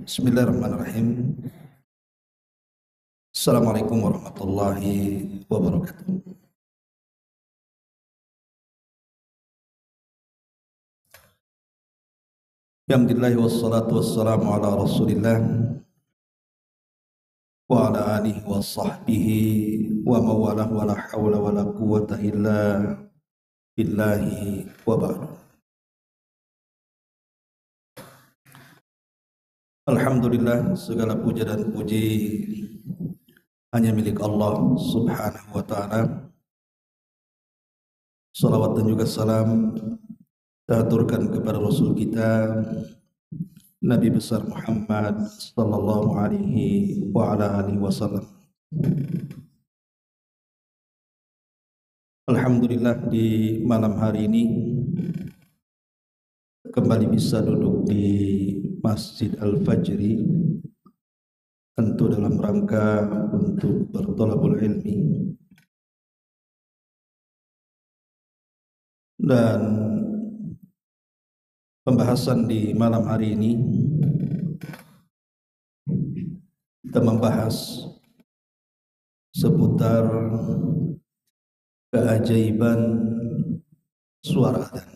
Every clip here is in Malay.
Bismillahirrahmanirrahim. Assalamualaikum warahmatullahi wabarakatuh. Alhamdulillah wassalatu wassalamu ala Rasulillah wa ala alihi wa sahbihi wa mawalah wa la hawla wa la quwwata illa billahi wa ba'du. Alhamdulillah, segala puja dan puji hanya milik Allah subhanahu wa ta'ala. Salawat dan juga salam kita aturkan kepada Rasul kita Nabi besar Muhammad sallallahu alaihi wa ala alihi wasallam. Alhamdulillah, di malam hari ini kembali bisa duduk di Masjid Al-Fajri, tentu dalam rangka untuk bertolabul ilmi. Dan pembahasan di malam hari ini kita membahas seputar keajaiban suara adzan.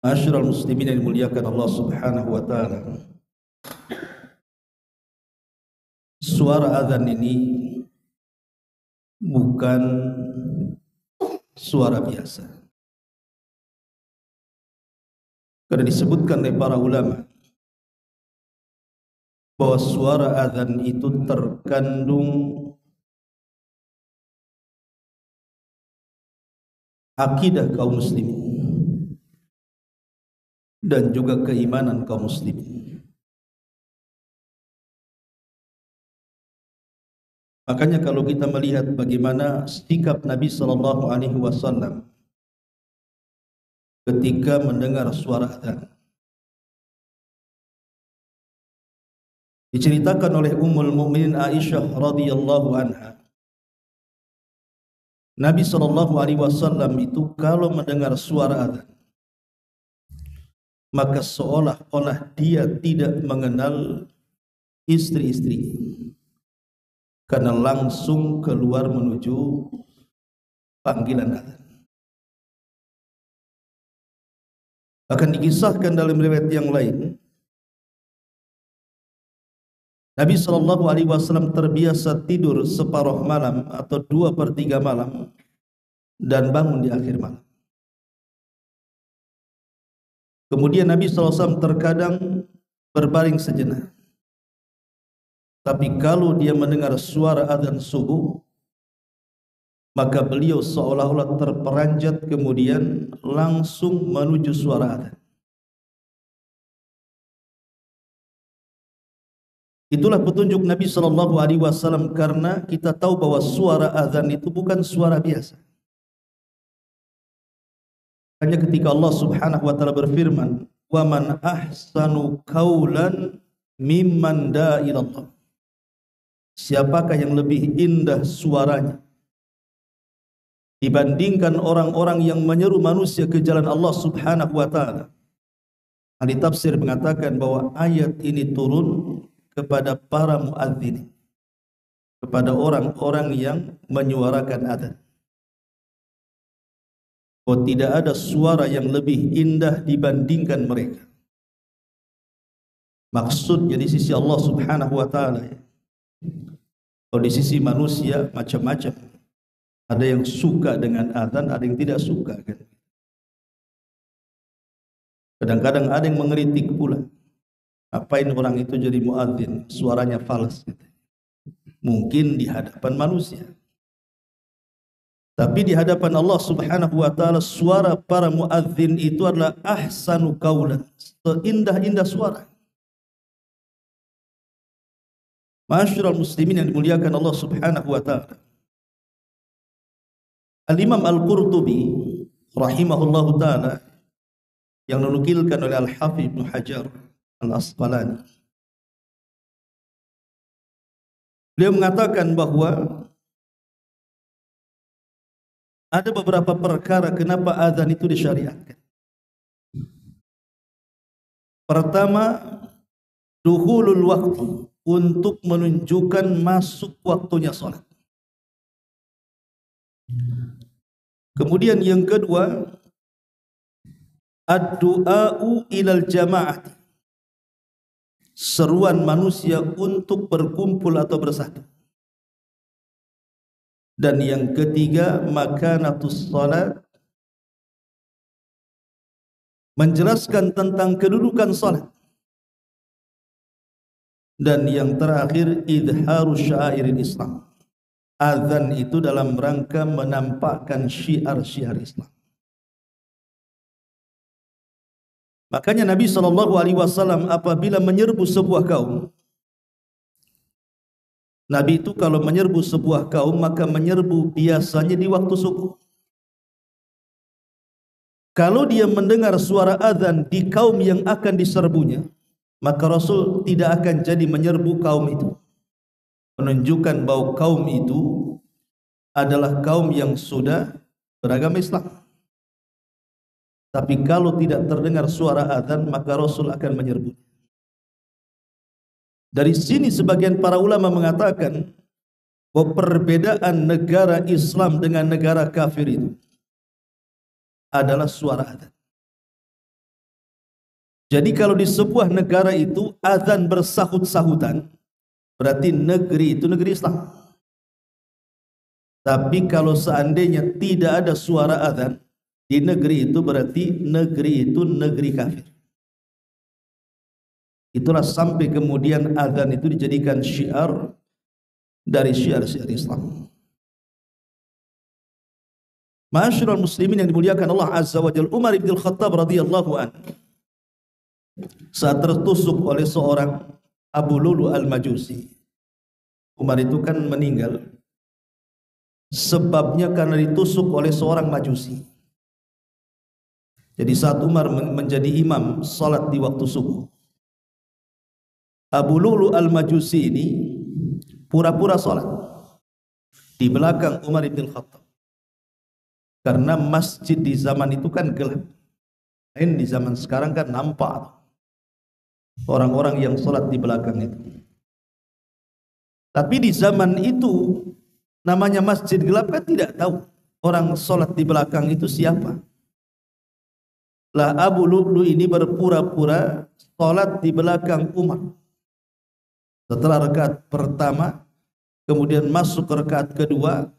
Ma'asyiral muslimin yang dimuliakan Allah subhanahu wa ta'ala, suara adzan ini bukan suara biasa. Karena disebutkan oleh para ulama bahwa suara adzan itu terkandung akidah kaum muslimin dan juga keimanan kaum muslimin. Makanya kalau kita melihat bagaimana sikap Nabi sallallahu alaihi wasallam ketika mendengar suara adzan, diceritakan oleh Ummul Mukminin Aisyah radhiyallahu anha, Nabi sallallahu alaihi wasallam itu kalau mendengar suara adzan, maka seolah-olah dia tidak mengenal istri-istrinya, karena langsung keluar menuju panggilan adzan. Akan dikisahkan dalam riwayat yang lain, Nabi sallallahu alaihi wasallam terbiasa tidur separuh malam atau 2/3 malam dan bangun di akhir malam. Kemudian Nabi sallallahu alaihi wasallam terkadang berbaring sejenak. Tapi kalau dia mendengar suara adzan subuh, maka beliau seolah-olah terperanjat kemudian langsung menuju suara adzan. Itulah petunjuk Nabi sallallahu alaihi wasallam, karena kita tahu bahwa suara adzan itu bukan suara biasa. Hanya ketika Allah subhanahu wa ta'ala berfirman, "Wa man ahsanu qawlan mimman da'a ila Allah." Siapakah yang lebih indah suaranya dibandingkan orang-orang yang menyeru manusia ke jalan Allah subhanahu wa ta'ala. Ahli tafsir mengatakan bahwa ayat ini turun kepada para muadzin, kepada orang-orang yang menyuarakan adzan. Oh, tidak ada suara yang lebih indah dibandingkan mereka. Maksudnya di sisi Allah subhanahu wa ta'ala, ya. Oh, di sisi manusia macam-macam. Ada yang suka dengan adzan, ada yang tidak suka, kan? Kadang-kadang ada yang mengeritik pula, apain orang itu jadi muadzin, suaranya fals, gitu. Mungkin di hadapan manusia, tapi di hadapan Allah subhanahu wa ta'ala, suara para muadzin itu adalah ahsanu qaulan, seindah-indah suara. Ma'asyiral muslimin yang dimuliakan Allah subhanahu wa ta'ala, Al-Imam Al-Qurtubi rahimahullahu ta'ala, yang dinukilkan oleh Al-Hafidz Ibnu Hajar Al-Asqalani, beliau mengatakan bahwa ada beberapa perkara kenapa azan itu disyariatkan. Pertama, dukhulul waktu, untuk menunjukkan masuk waktunya salat. Kemudian yang kedua, ad-du'a'u ilal jama'ah, seruan manusia untuk berkumpul atau bersatu. Dan yang ketiga, makanatus salat, menjelaskan tentang kedudukan salat. Dan yang terakhir, idharu syairin Islam, azan itu dalam rangka menampakkan syiar-syiar Islam. Makanya Nabi SAW apabila menyerbu sebuah kaum, Nabi itu kalau menyerbu sebuah kaum maka menyerbu biasanya di waktu subuh. Kalau dia mendengar suara azan di kaum yang akan diserbunya, maka Rasul tidak akan jadi menyerbu kaum itu, menunjukkan bahwa kaum itu adalah kaum yang sudah beragama Islam. Tapi kalau tidak terdengar suara azan, maka Rasul akan menyerbu. Dari sini sebagian para ulama mengatakan bahwa perbedaan negara Islam dengan negara kafir itu adalah suara azan. Jadi kalau di sebuah negara itu azan bersahut-sahutan, berarti negeri itu negeri Islam. Tapi kalau seandainya tidak ada suara azan di negeri itu, berarti negeri itu negeri kafir. Itulah sampai kemudian azan itu dijadikan syiar dari syiar-syiar Islam. Ma'asyiral muslimin yang dimuliakan Allah Azza wa Jalla, Umar bin Khattab radhiyallahu anhu saat tertusuk oleh seorang Abu Lulu al-Majusi. Umar itu kan meninggal sebabnya karena ditusuk oleh seorang Majusi. Jadi saat Umar menjadi imam salat di waktu subuh, Abu Lulu al-Majusi ini pura-pura salat di belakang Umar bin Khattab. Karena masjid di zaman itu kan gelap. Lain di zaman sekarang kan nampak orang-orang yang salat di belakang itu. Tapi di zaman itu namanya masjid gelap kan tidak tahu orang salat di belakang itu siapa. Lah Abu Lulu ini berpura-pura salat di belakang Umar. Setelah rakaat pertama, kemudian masuk ke rakaat kedua,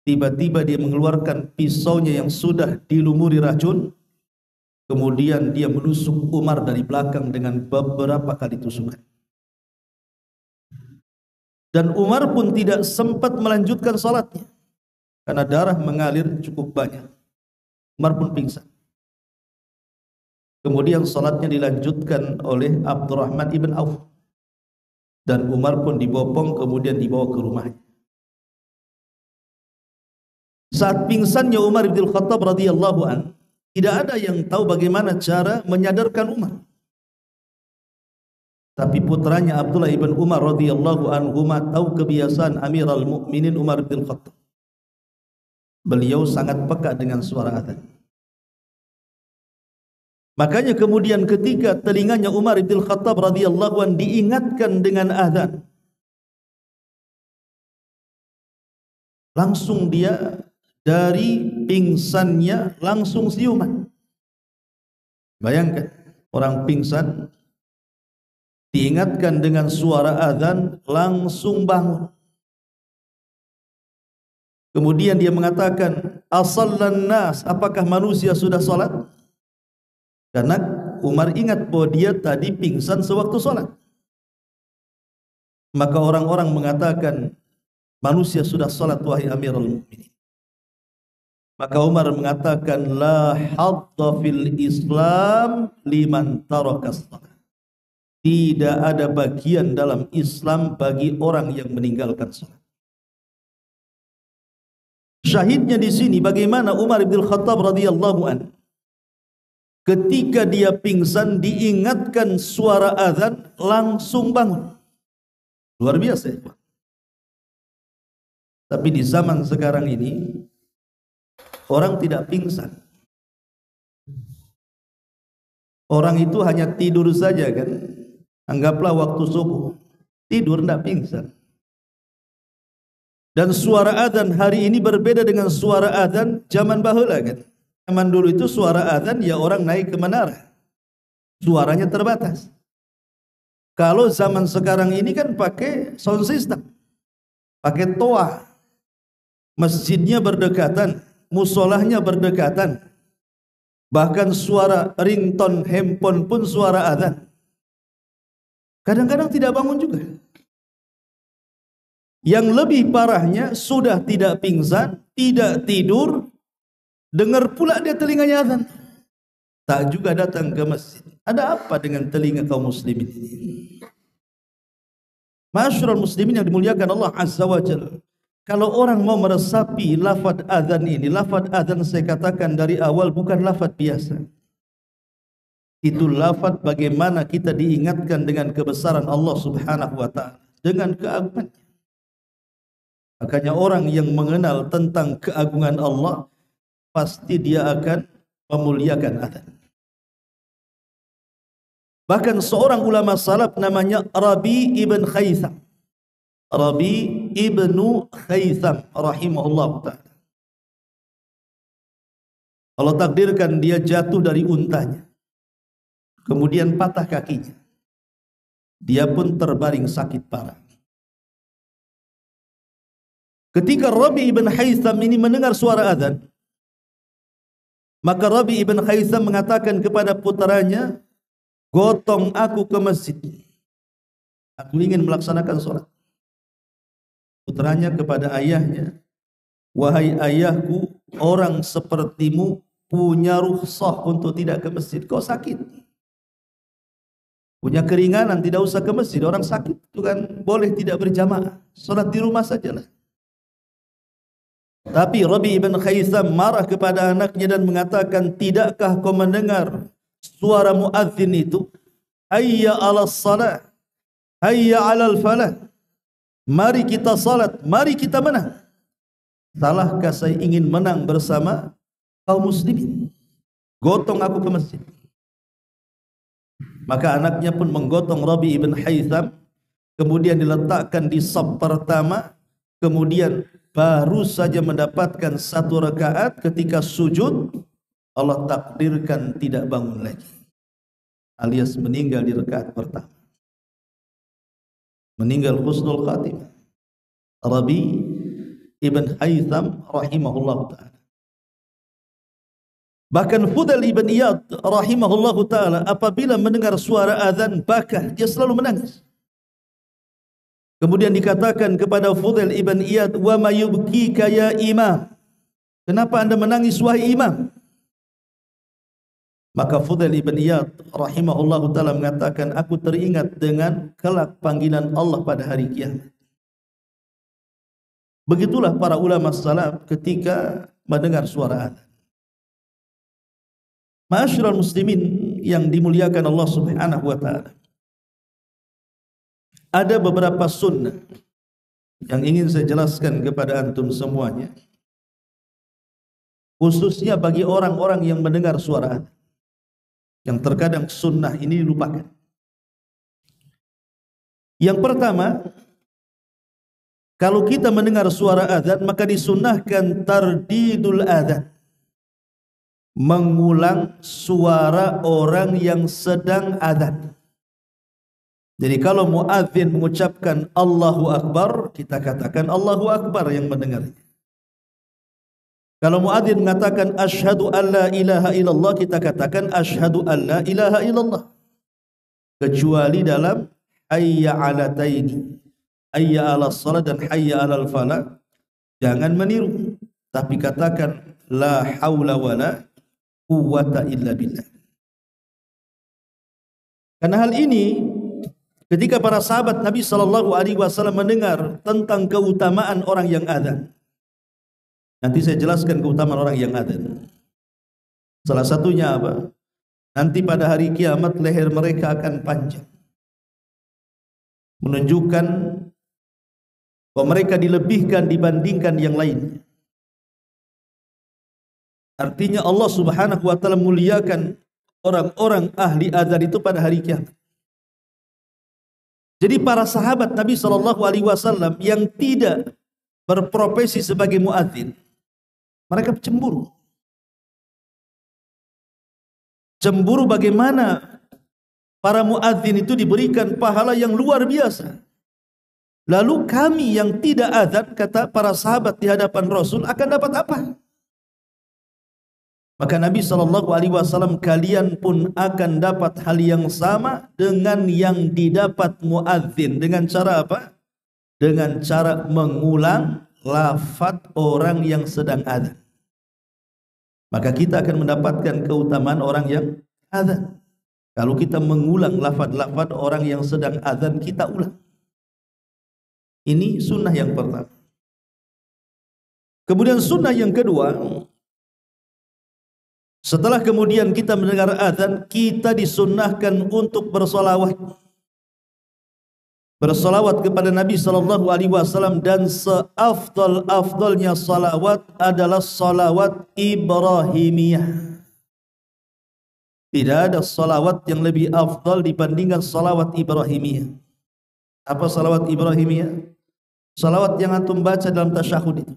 tiba-tiba dia mengeluarkan pisaunya yang sudah dilumuri racun, kemudian dia menusuk Umar dari belakang dengan beberapa kali tusukan. Dan Umar pun tidak sempat melanjutkan salatnya karena darah mengalir cukup banyak. Umar pun pingsan. Kemudian salatnya dilanjutkan oleh Abdurrahman ibn Auf. Dan Umar pun dibopong kemudian dibawa ke rumahnya. Saat pingsannya Umar bin Khattab radhiyallahu an, tidak ada yang tahu bagaimana cara menyadarkan Umar. Tapi putranya Abdullah ibn Umar radhiyallahu anhu tahu kebiasaan Amirul Mukminin Umar bin Khattab. Beliau sangat peka dengan suara azan. Makanya kemudian ketika telinganya Umar bin Khattab radhiyallahu an diingatkan dengan azan, langsung dia dari pingsannya langsung siuman. Bayangkan orang pingsan diingatkan dengan suara azan langsung bangun. Kemudian dia mengatakan, asallan nas, apakah manusia sudah salat? Karena Umar ingat bahwa dia tadi pingsan sewaktu salat. Maka orang-orang mengatakan, manusia sudah salat wahai Amirul Mukminin. Maka Umar mengatakan, la hadda fil Islam liman taraka shalah. Tidak ada bagian dalam Islam bagi orang yang meninggalkan salat. Syahidnya di sini bagaimana Umar bin Khattab radhiyallahu anhu ketika dia pingsan diingatkan suara azan langsung bangun. Luar biasa ya. Tapi di zaman sekarang ini orang tidak pingsan. Orang itu hanya tidur saja kan. Anggaplah waktu subuh. Tidur tidak pingsan. Dan suara adzan hari ini berbeda dengan suara adzan zaman bahula kan. Zaman dulu itu suara adzan ya orang naik ke menara. Suaranya terbatas. Kalau zaman sekarang ini kan pakai sound system. Pakai toa. Masjidnya berdekatan, musolahnya berdekatan. Bahkan suara ringtone handphone pun suara adzan. Kadang-kadang tidak bangun juga. Yang lebih parahnya sudah tidak pingsan, tidak tidur, dengar pula dia telinganya adzan. Tak juga datang ke masjid. Ada apa dengan telinga kaum muslimin ini? Masyarul muslimin yang dimuliakan Allah Azza wa Jalla. Kalau orang mau meresapi lafaz adzan ini, lafaz adzan saya katakan dari awal bukan lafaz biasa. Itu lafaz bagaimana kita diingatkan dengan kebesaran Allah Subhanahu wa taala, dengan keagungannya. Makanya orang yang mengenal tentang keagungan Allah pasti dia akan memuliakan adzan. Bahkan seorang ulama salaf namanya Rabi ibn Khaytham. Rabi ibnu Khaytham rahimahullah ta'ala. Allah takdirkan dia jatuh dari untanya. Kemudian patah kakinya. Dia pun terbaring sakit parah. Ketika Rabi ibn Khaytham ini mendengar suara adzan, maka Rabi ibn Khaytham mengatakan kepada putranya, "Gotong aku ke masjid. Aku ingin melaksanakan sholat." Putranya kepada ayahnya, "Wahai ayahku, orang sepertimu punya rukhsah untuk tidak ke masjid. Kau sakit. Punya keringanan, tidak usah ke masjid. Orang sakit itu kan boleh tidak berjamaah. Sholat di rumah sajalah." Tapi Rabi ibn Khaytham marah kepada anaknya dan mengatakan, "Tidakkah kau mendengar suara muadzin itu? Hayya 'alas salah, hayya 'alal falah. Mari kita salat, mari kita menang. Salahkah saya ingin menang bersama kaum muslimin? Gotong aku ke masjid." Maka anaknya pun menggotong Rabi ibn Khaytham, kemudian diletakkan di saf pertama, kemudian baru saja mendapatkan satu rakaat, ketika sujud Allah takdirkan tidak bangun lagi, alias meninggal di rakaat pertama. Meninggal husnul khatimah. Rabi ibn Khaytham rahimahullah ta'ala. Bahkan Fudail ibn Iyad rahimahullah ta'ala apabila mendengar suara azan baka, dia selalu menangis. Kemudian dikatakan kepada Fudail ibn Iyad, "Wa ma yubkika ya imam?" Kenapa anda menangis wahai imam? Maka Fudail ibn Iyad rahimahullah ta'ala mengatakan, "Aku teringat dengan kelak panggilan Allah pada hari kiamat." Begitulah para ulama salaf ketika mendengar suara azan. Ma'asyiral muslimin yang dimuliakan Allah Subhanahu wa taala. Ada beberapa sunnah yang ingin saya jelaskan kepada antum semuanya, khususnya bagi orang-orang yang mendengar suara azan, yang terkadang sunnah ini dilupakan. Yang pertama, kalau kita mendengar suara azan maka disunnahkan tardidul azan, mengulang suara orang yang sedang azan. Jadi kalau muadzin mengucapkan Allahu Akbar, kita katakan Allahu Akbar yang mendengarnya. Kalau muadzin mengatakan asyhadu an la ilaha illallah, kita katakan asyhadu an la ilaha illallah. Kecuali dalam hayya 'alataini, hayya 'alas shalah dan hayya 'alal falah, jangan meniru, tapi katakan la haula wala quwwata illa billah. Karena hal ini ketika para sahabat Nabi sallallahu alaihi wasallam mendengar tentang keutamaan orang yang adzan. Nanti saya jelaskan keutamaan orang yang adzan. Salah satunya apa? Nanti pada hari kiamat leher mereka akan panjang, menunjukkan bahwa mereka dilebihkan dibandingkan yang lainnya. Artinya Allah Subhanahu wa taala muliakan orang-orang ahli azan itu pada hari kiamat. Jadi para sahabat Nabi SAW yang tidak berprofesi sebagai muadzin, mereka cemburu. Cemburu bagaimana para muadzin itu diberikan pahala yang luar biasa. Lalu kami yang tidak azan, kata para sahabat di hadapan Rasul, akan dapat apa? Maka Nabi SAW, kalian pun akan dapat hal yang sama dengan yang didapat muadzin. Dengan cara apa? Dengan cara mengulang lafaz orang yang sedang azan. Maka kita akan mendapatkan keutamaan orang yang azan. Kalau kita mengulang lafaz-lafaz orang yang sedang azan, kita ulang. Ini sunnah yang pertama. Kemudian sunnah yang kedua, setelah kemudian kita mendengar azan, kita disunnahkan untuk bersolawat. Bersolawat kepada Nabi SAW, dan seafdal-afdalnya salawat adalah salawat Ibrahimiyah. Tidak ada salawat yang lebih afdal dibandingkan salawat Ibrahimiyah. Apa salawat Ibrahimiyah? Salawat yang antum baca dalam tasyahud itu.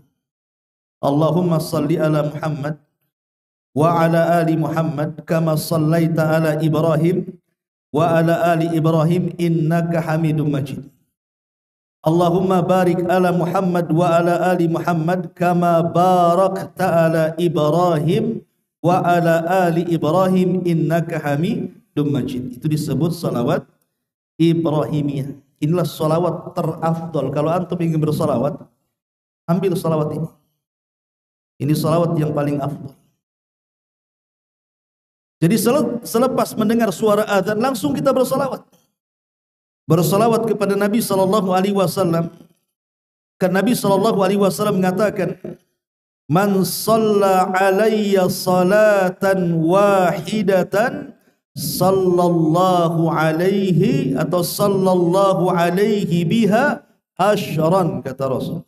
Allahumma salli ala Muhammad wa ala ali Muhammad kama sallaita ala Ibrahim wa ala ali Ibrahim innaka Hamidum Majid. Allahumma barik ala Muhammad wa ala ali Muhammad kama barakta ala Ibrahim wa ala ali Ibrahim innaka Hamidum Majid. Itu disebut salawat Ibrahimiyah. Inilah salawat terafdal. Kalau antum ingin bersalawat, ambil salawat ini. Ini salawat yang paling afdal. Jadi selepas mendengar suara azan, langsung kita bersalawat. Bersalawat kepada Nabi SAW. Karena Nabi SAW mengatakan, man shalla alayya salatan wahidatan sallallahu alaihi atau sallallahu alaihi biha asyran, kata Rasul.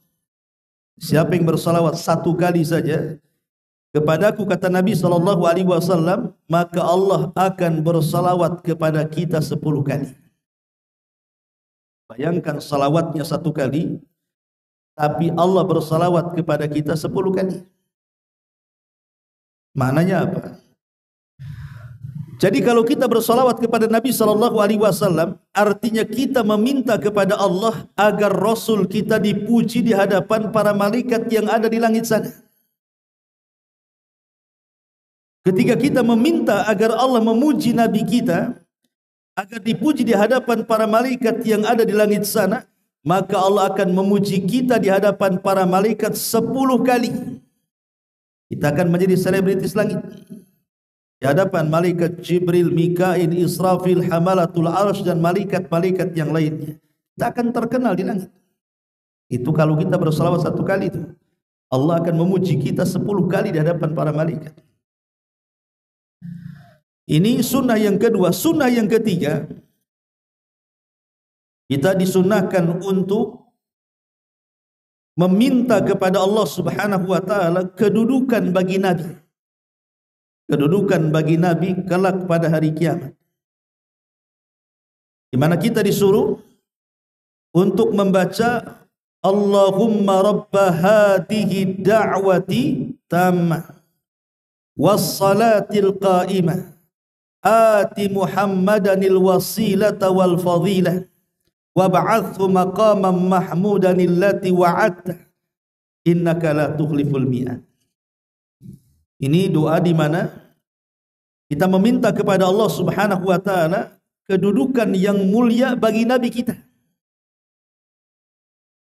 Siapa yang bersalawat satu kali saja kepadaku, kata Nabi SAW, maka Allah akan bersalawat kepada kita 10 kali. Bayangkan salawatnya satu kali, tapi Allah bersalawat kepada kita 10 kali. Maknanya apa? Jadi kalau kita bersalawat kepada Nabi SAW, artinya kita meminta kepada Allah agar Rasul kita dipuji di hadapan para malaikat yang ada di langit sana. Ketika kita meminta agar Allah memuji Nabi kita, agar dipuji di hadapan para malaikat yang ada di langit sana, maka Allah akan memuji kita di hadapan para malaikat 10 kali. Kita akan menjadi selebritis langit. Di hadapan malaikat Jibril, Mikail, Israfil, Hamalatul Arsy dan malaikat-malaikat yang lainnya. Kita akan terkenal di langit. Itu kalau kita bersalawat satu kali itu. Allah akan memuji kita 10 kali di hadapan para malaikat. Ini sunnah yang kedua. Sunnah yang ketiga, kita disunnahkan untuk meminta kepada Allah Subhanahu wa taala kedudukan bagi Nabi. Kedudukan bagi Nabi kelak pada hari kiamat. Di mana kita disuruh untuk membaca Allahumma rabba hadhihi da'wati tammah was salatil qa'imah ati Muhammadanil wasilata wal fadilah wab'athu maqaman mahmudan allati wa'adta innaka la tukhliful mi'ad. Ini doa di mana kita meminta kepada Allah Subhanahu wa taala kedudukan yang mulia bagi nabi kita.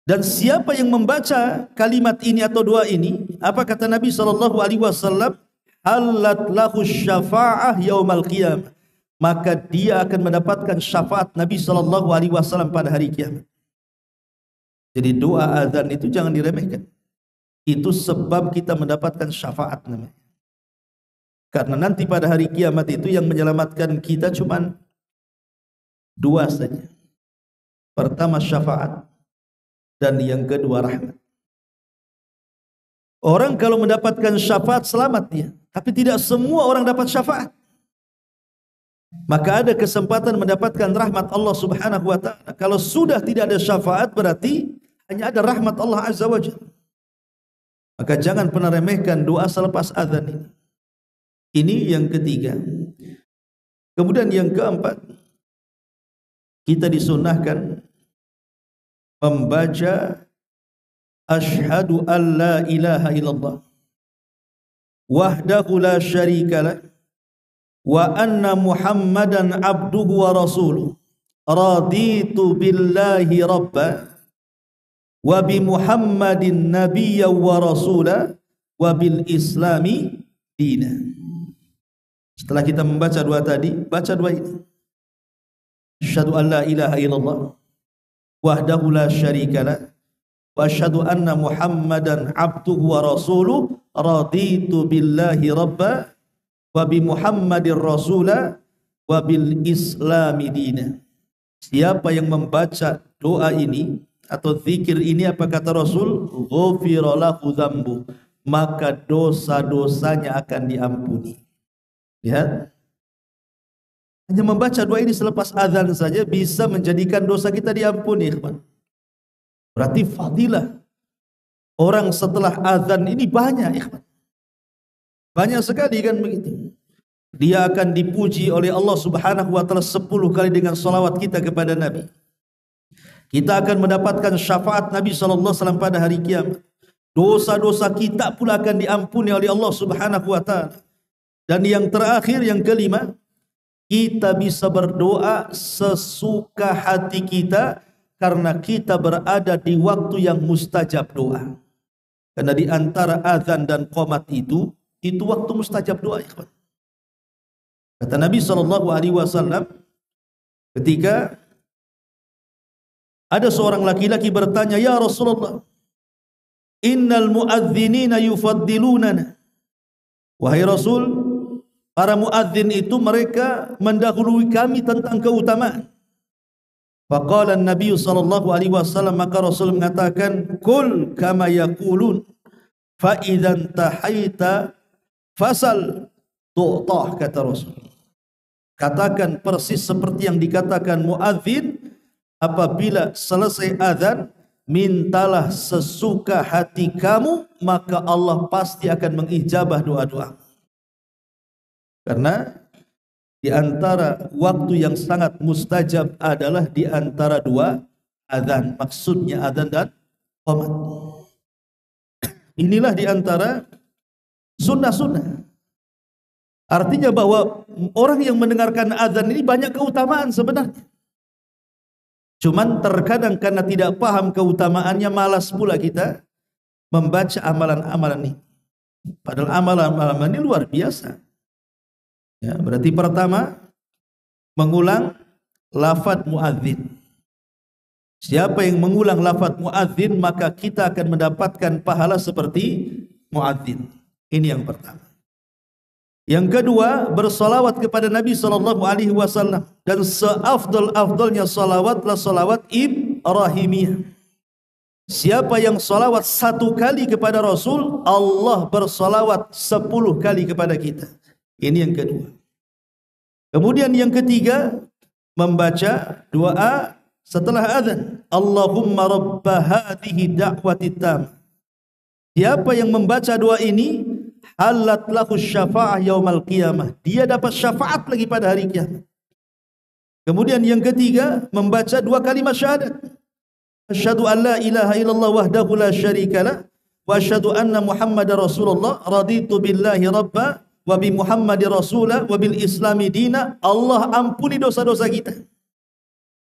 Dan siapa yang membaca kalimat ini atau doa ini, apa kata Nabi SAW? Halat lahu syafa'ah yaumal qiyamah, maka dia akan mendapatkan syafaat Nabi SAW pada hari kiamat. Jadi doa azan itu jangan diremehkan. Itu sebab kita mendapatkan syafaat namanya. Karena nanti pada hari kiamat itu yang menyelamatkan kita cuma 2 saja. Pertama syafaat, dan yang kedua rahmat. Orang kalau mendapatkan syafaat selamat dia, tapi tidak semua orang dapat syafaat. maka ada kesempatan mendapatkan rahmat Allah Subhanahu wa taala. Kalau sudah tidak ada syafaat, berarti hanya ada rahmat Allah Azza wa Jalla. Maka jangan pernah remehkan doa selepas azan ini. Ini yang ketiga. Kemudian yang keempat, kita disunahkan membaca asyhadu an la ilaha illallah wahdahu la syarikalah wa anna Muhammadan abduhu wa rasuluh raditu billahi rabba wa bi Muhammadin nabiyya wa rasula wa bil islami dina. Setelah kita membaca dua tadi, baca dua ini. Asyhadu an la ilaha illallah wahdahu la syarikalah wa asyhadu anna Muhammadan abduhu wa rasuluh raditu billahi rabba wa bi Muhammadir rasula wa bil islami dina. Siapa yang membaca doa ini atau zikir ini, apa kata Rasul? Ghufira lahu dzambu, maka dosa-dosanya akan diampuni. Lihat, hanya membaca doa ini selepas azan saja bisa menjadikan dosa kita diampuni, ikhwan. Berarti fadilah orang setelah azan ini banyak, ikhwan. Banyak sekali kan begitu. Dia akan dipuji oleh Allah Subhanahu wa taala 10 kali dengan salawat kita kepada Nabi. Kita akan mendapatkan syafaat Nabi sallallahu alaihi wasallam pada hari kiamat. Dosa-dosa kita pula akan diampuni oleh Allah Subhanahu wa taala. Dan yang terakhir, yang kelima, kita bisa berdoa sesuka hati kita karena kita berada di waktu yang mustajab doa. Karena di antara azan dan qomat itu waktu mustajab doa, ikhwan. Kata Nabi SAW, ketika ada seorang laki-laki bertanya, "Ya Rasulullah, innal muadzinina yufaddilunana." Wahai Rasul, para muadzin itu mereka mendahului kami tentang keutamaan. Faqala an-nabiy sallallahu alaihi wasallam, maka Rasul mengatakan, "Qul kama yaqulun fa idzan tahaita fasal tu'tah," kata Rasul. Katakan persis seperti yang dikatakan muadzin, apabila selesai azan, mintalah sesuka hati kamu, maka Allah pasti akan mengijabah doa-doa. Karena di antara waktu yang sangat mustajab adalah di antara dua azan. Maksudnya azan dan qomat. Inilah di antara sunnah-sunnah. Artinya bahwa orang yang mendengarkan azan ini banyak keutamaan sebenarnya. Cuman terkadang karena tidak paham keutamaannya, malas pula kita membaca amalan-amalan ini. Padahal amalan-amalan ini luar biasa. Ya, berarti pertama, mengulang lafaz muadzin. Siapa yang mengulang lafaz muadzin, maka kita akan mendapatkan pahala seperti muadzin. Ini yang pertama. Yang kedua, bersalawat kepada Nabi SAW, dan seafdal-afdalnya salawatlah salawat Ibrahimiyah. Siapa yang salawat 1 kali kepada Rasul, Allah bersalawat 10 kali kepada kita. Ini yang kedua. Kemudian yang ketiga, membaca doa setelah azan. Allahumma rabba hadhihi da'wati tam. Siapa yang membaca doa ini, halat lahu syafa'ah yaumal qiyamah. Dia dapat syafaat lagi pada hari kiamat. Kemudian yang ketiga, membaca 2 kalimat syahadat. Asyhadu an la ilaha illallah wahdahu la syarikalah wa asyhadu anna Muhammadar Rasulullah raditu billahi rabba wa bi Muhammadir rasula wa bil islami dina. Allah ampuni dosa-dosa kita.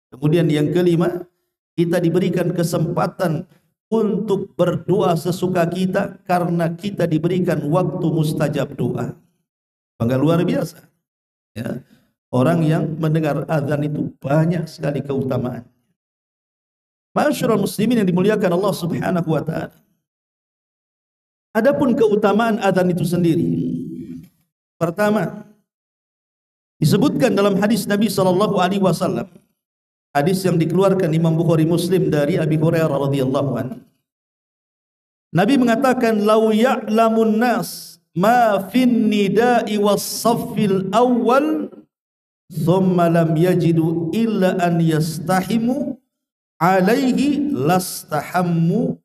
Kemudian yang kelima, kita diberikan kesempatan untuk berdoa sesuka kita karena kita diberikan waktu mustajab doa. Bangga luar biasa. Ya. Orang yang mendengar azan itu banyak sekali keutamaan. Ma'asyiral muslimin yang dimuliakan Allah Subhanahu wa taala. Adapun keutamaan azan itu sendiri, pertama, disebutkan dalam hadis Nabi SAW, hadis yang dikeluarkan Imam Bukhari Muslim dari Abi Hurairah radhiyallahu anhu. Nabi mengatakan, "Lau ya'lamun nas ma fin nida'i was saffil awwal thumma lam yajidu illa an yastahimu alaihi lastahammu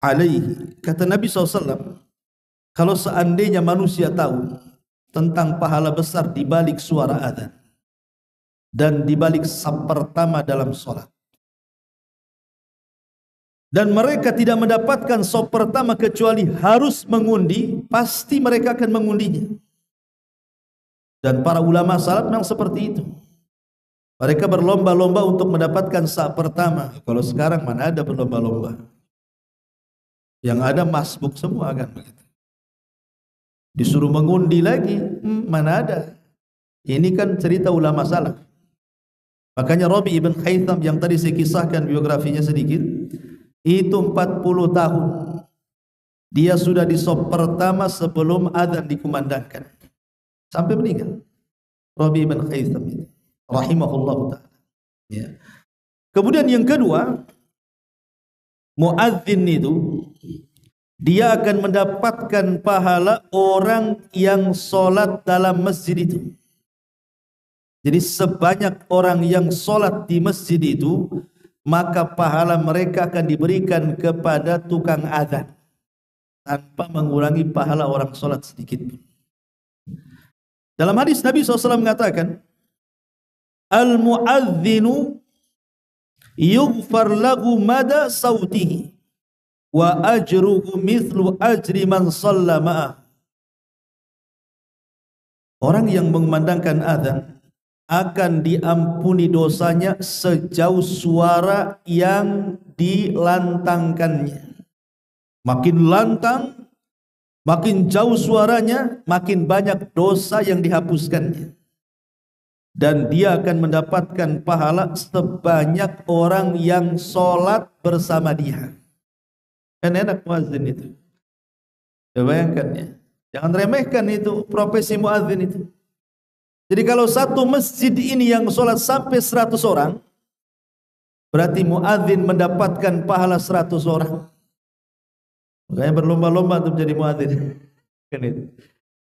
alaihi. Kata Nabi SAW, kalau seandainya manusia tahu tentang pahala besar di balik suara azan dan di balik saf pertama dalam solat, dan mereka tidak mendapatkan saf pertama kecuali harus mengundi, pasti mereka akan mengundinya. Dan para ulama salaf memang seperti itu. Mereka berlomba-lomba untuk mendapatkan saf pertama. Kalau sekarang mana ada berlomba-lomba? Yang ada masbuk semua kan begitu. Disuruh mengundi lagi, mana ada? Ini kan cerita ulama salaf. Makanya Rabi ibn Haytham yang tadi saya kisahkan biografinya sedikit, itu 40 tahun dia sudah di saf pertama sebelum azan dikumandangkan sampai meninggal. Rabi ibn Haytham itu rahimahullah ta'ala. Ya. Kemudian yang kedua, muadzin itu dia akan mendapatkan pahala orang yang solat dalam masjid itu. Jadi sebanyak orang yang solat di masjid itu, maka pahala mereka akan diberikan kepada tukang azan tanpa mengurangi pahala orang solat sedikit pun. Dalam hadis Nabi SAW mengatakan, al-muadzinu yughfar lahu mada sautihi wa ajruhu mithlu ajri man shalla ma'ah. Orang yang mengumandangkan azan akan diampuni dosanya sejauh suara yang dilantangkannya. Makin lantang, makin jauh suaranya, makin banyak dosa yang dihapuskannya. Dan dia akan mendapatkan pahala sebanyak orang yang sholat bersama dia. Kan enak muadzin itu. Bayangkan ya. Jangan remehkan itu profesi muadzin itu. Jadi kalau satu masjid ini yang sholat sampai 100 orang, berarti muadzin mendapatkan pahala 100 orang. Makanya berlomba-lomba untuk jadi muadzin. Kan itu.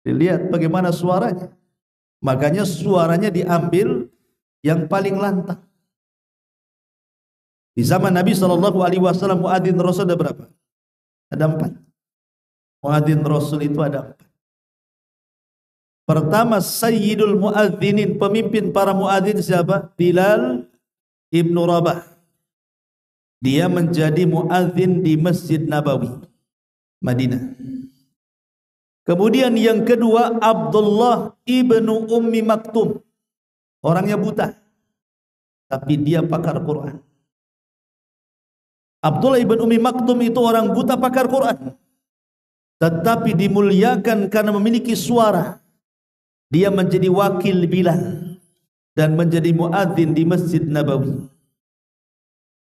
Dilihat bagaimana suaranya. Makanya suaranya diambil yang paling lantang. Di zaman Nabi SAW muadzin Rasul ada berapa? Ada 4. Muadzin Rasul itu ada 4. Pertama, Sayyidul Muadzinin, pemimpin para muadzin siapa? Bilal ibnu Rabah. Dia menjadi muadzin di Masjid Nabawi, Madinah. Kemudian yang kedua, Abdullah ibnu Ummi Maktum. Orangnya buta, tapi dia pakar Quran. Abdullah ibn Ummi Maktum itu orang buta pakar Quran, tetapi dimuliakan karena memiliki suara. Dia menjadi wakil Bilal dan menjadi muadzin di Masjid Nabawi.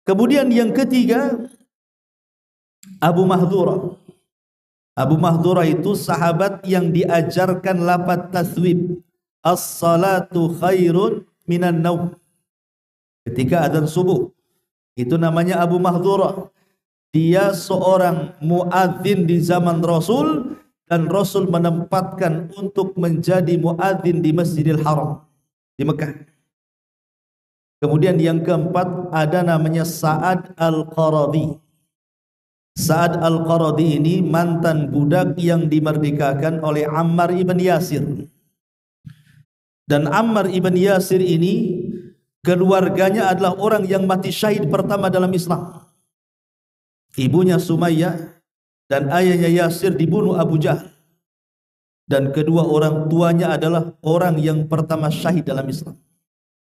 Kemudian yang ketiga, Abu Mahdhurah. Abu Mahdhurah itu sahabat yang diajarkan lafaz taswib, as-salatu khairun minan naum, ketika adzan subuh. Itu namanya Abu Mahdhurah. Dia seorang muadzin di zaman Rasul, dan Rasul menempatkan untuk menjadi muadzin di Masjidil Haram di Mekah. Kemudian yang keempat ada namanya Sa'ad Al-Qaradi. Sa'ad Al-Qaradi ini mantan budak yang dimerdekakan oleh Ammar ibn Yasir. Dan Ammar ibn Yasir ini keluarganya adalah orang yang mati syahid pertama dalam Islam. Ibunya Sumayyah dan ayahnya Yasir dibunuh Abu Jahal. Dan kedua orang tuanya adalah orang yang pertama syahid dalam Islam.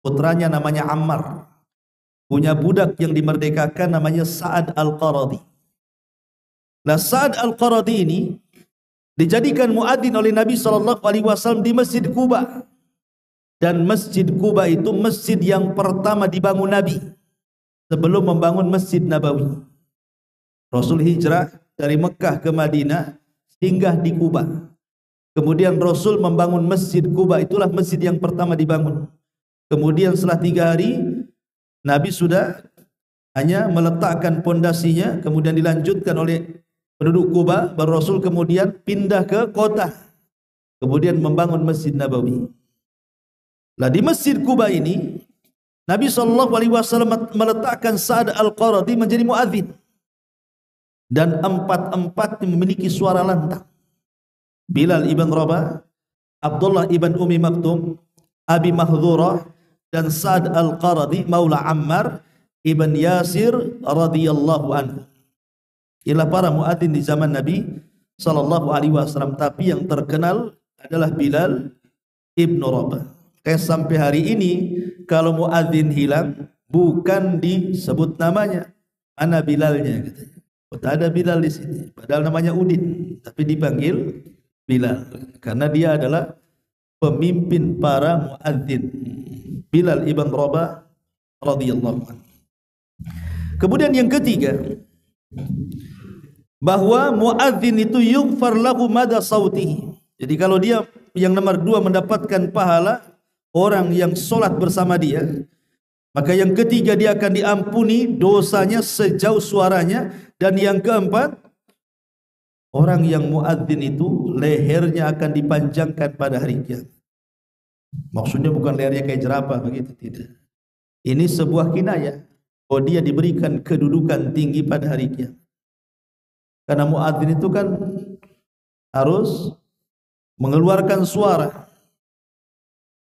Putranya namanya Ammar. Punya budak yang dimerdekakan namanya Sa'ad Al-Qaradi. Nah, Sa'ad Al-Qaradi ini dijadikan muadzin oleh Nabi SAW di Masjid Quba. Dan Masjid Quba itu masjid yang pertama dibangun Nabi sebelum membangun Masjid Nabawi. Rasul hijrah dari Mekah ke Madinah, singgah di Quba. Kemudian Rasul membangun Masjid Quba, itulah masjid yang pertama dibangun. Kemudian setelah 3 hari, Nabi sudah hanya meletakkan pondasinya, kemudian dilanjutkan oleh penduduk Quba, baru Rasul kemudian pindah ke kota. Kemudian membangun Masjid Nabawi. Lah di Masjid Quba ini Nabi SAW meletakkan Sa'ad Al-Qaradi menjadi muadzin, dan empat-empatnya memiliki suara lantang. Bilal ibn Rabah, Abdullah ibn Umi Maktum, Abi Mahdhurah, dan Sa'ad Al-Qaradi maula Ammar ibn Yasir radhiyallahu anhu. Ialah para muadzin di zaman Nabi SAW. Tapi yang terkenal adalah Bilal ibn Rabah. Kayak sampai hari ini kalau muadzin hilang bukan disebut namanya, mana Bilalnya gitu. Tak ada Bilal di sini, padahal namanya Udin, tapi dipanggil Bilal karena dia adalah pemimpin para muadzin. Bilal ibn Rabah radhiyallahu anhu. Kemudian yang ketiga, bahwa muadzin itu yughfar lahu mada sautihi. Jadi kalau dia yang nomor dua mendapatkan pahala orang yang solat bersama dia, maka yang ketiga dia akan diampuni dosanya sejauh suaranya. Dan yang keempat, orang yang muadzin itu lehernya akan dipanjangkan pada hari kiamat. Maksudnya bukan lehernya kayak jerapah begitu, tidak. Ini sebuah kinayah bahwa dia diberikan kedudukan tinggi pada hari kiamat. Karena muadzin itu kan harus mengeluarkan suara.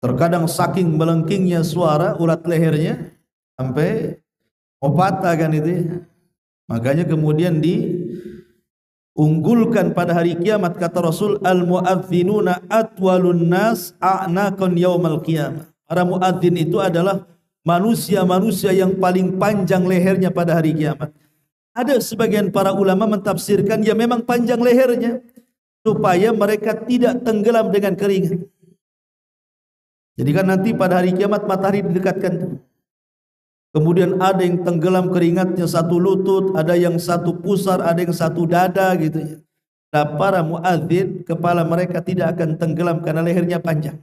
Terkadang saking melengkingnya suara, urat lehernya sampai patah kan itu. Makanya kemudian diunggulkan pada hari kiamat, kata Rasul, al-muadzinuna atwalun nas a'naqan yaumal qiyamah. Para muadzin itu adalah manusia-manusia yang paling panjang lehernya pada hari kiamat. Ada sebagian para ulama mentafsirkan ya memang panjang lehernya supaya mereka tidak tenggelam dengan keringat. Jadi kan nanti pada hari kiamat matahari didekatkan tuh. Kemudian ada yang tenggelam keringatnya satu lutut, ada yang satu pusar, ada yang satu dada gitu ya. Nah, para muadzin kepala mereka tidak akan tenggelam karena lehernya panjang.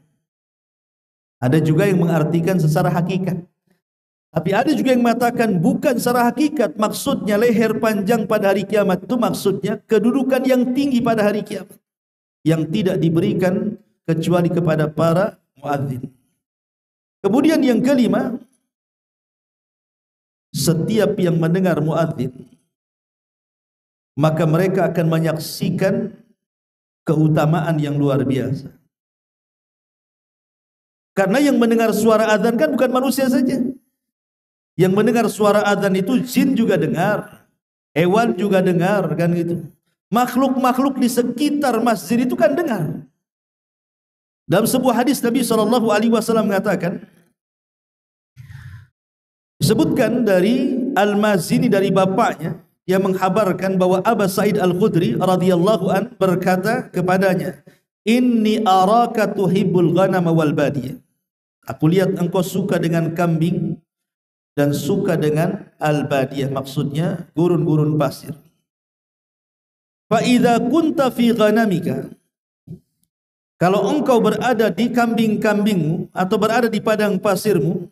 Ada juga yang mengartikan secara hakikat. Tapi ada juga yang mengatakan bukan secara hakikat, maksudnya leher panjang pada hari kiamat itu maksudnya kedudukan yang tinggi pada hari kiamat yang tidak diberikan kecuali kepada para muadzin. Kemudian yang kelima, setiap yang mendengar muadzin maka mereka akan menyaksikan keutamaan yang luar biasa. Karena yang mendengar suara azan kan bukan manusia saja. Yang mendengar suara azan itu jin juga dengar, hewan juga dengar kan gitu. Makhluk-makhluk di sekitar masjid itu kan dengar. Dalam sebuah hadis Nabi SAW mengatakan, disebutkan dari Al-Mazini dari bapaknya yang menghabarkan bahwa Abu Sa'id Al-Khudri radhiyallahu an berkata kepadanya, "Inni araka tuhibbul ghanama wal badiyah." Aku lihat engkau suka dengan kambing dan suka dengan al-badiyah, maksudnya gurun-gurun pasir. Fa idza kunta fi ghanamika, kalau engkau berada di kambing-kambingmu atau berada di padang pasirmu,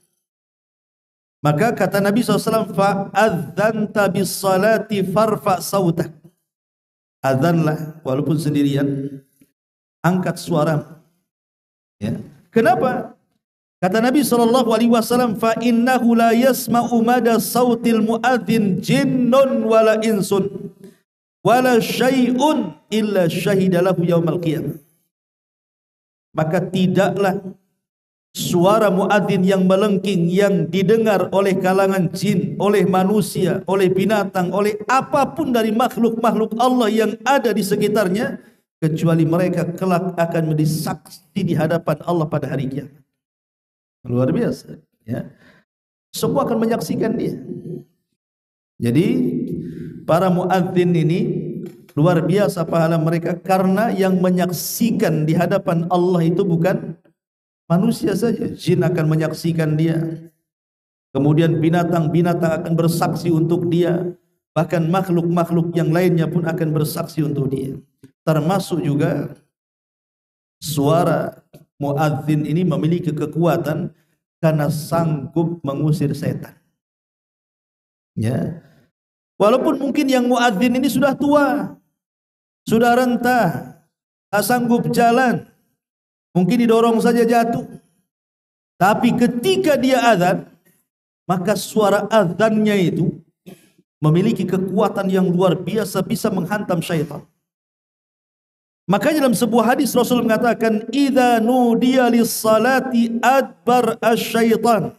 maka kata Nabi SAW, fa'adzanta bis salati farfa sautak. Adzanlah walaupun sendirian, angkat suara. Ya. Kenapa? Kata Nabi SAW, fa innahu la yasma'u mada sautil muadzin jinnun wala insun wala syai'un illa syahidalahu yaumal qiyamah. Maka tidaklah suara muadzin yang melengking yang didengar oleh kalangan jin, oleh manusia, oleh binatang, oleh apapun dari makhluk-makhluk Allah yang ada di sekitarnya, kecuali mereka kelak akan menjadi saksi di hadapan Allah pada hari kiamat. Luar biasa, ya. Semua akan menyaksikan dia. Jadi para muadzin ini luar biasa pahala mereka, karena yang menyaksikan di hadapan Allah itu bukan manusia saja, jin akan menyaksikan dia. Kemudian binatang-binatang akan bersaksi untuk dia. Bahkan makhluk-makhluk yang lainnya pun akan bersaksi untuk dia. Termasuk juga suara muadzin ini memiliki kekuatan karena sanggup mengusir setan. Ya. Walaupun mungkin yang muadzin ini sudah tua, sudah renta, tak sanggup jalan, mungkin didorong saja jatuh. Tapi ketika dia azan, maka suara azannya itu memiliki kekuatan yang luar biasa, bisa menghantam syaitan. Makanya dalam sebuah hadis Rasul mengatakan, idza nudiya lis-salati adbar asy-syaitan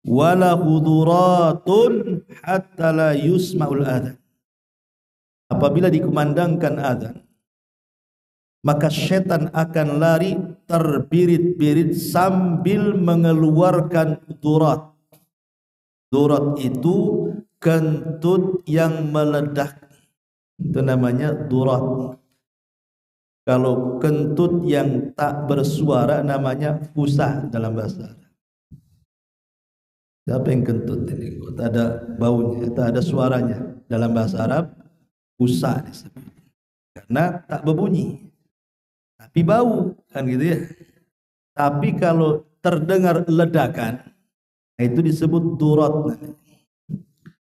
wala huduratun hatta la yusma'ul adzan. Apabila dikumandangkan azan, maka syaitan akan lari terbirit-birit sambil mengeluarkan durat. Durat itu kentut yang meledak, itu namanya durat. Kalau kentut yang tak bersuara namanya fusah dalam bahasa Arab. Siapa yang kentut ini? Tak ada baunya, tak ada suaranya. Dalam bahasa Arab fusah disebut, karena tak berbunyi tapi bau, kan gitu ya. Tapi kalau terdengar ledakan, itu disebut durat.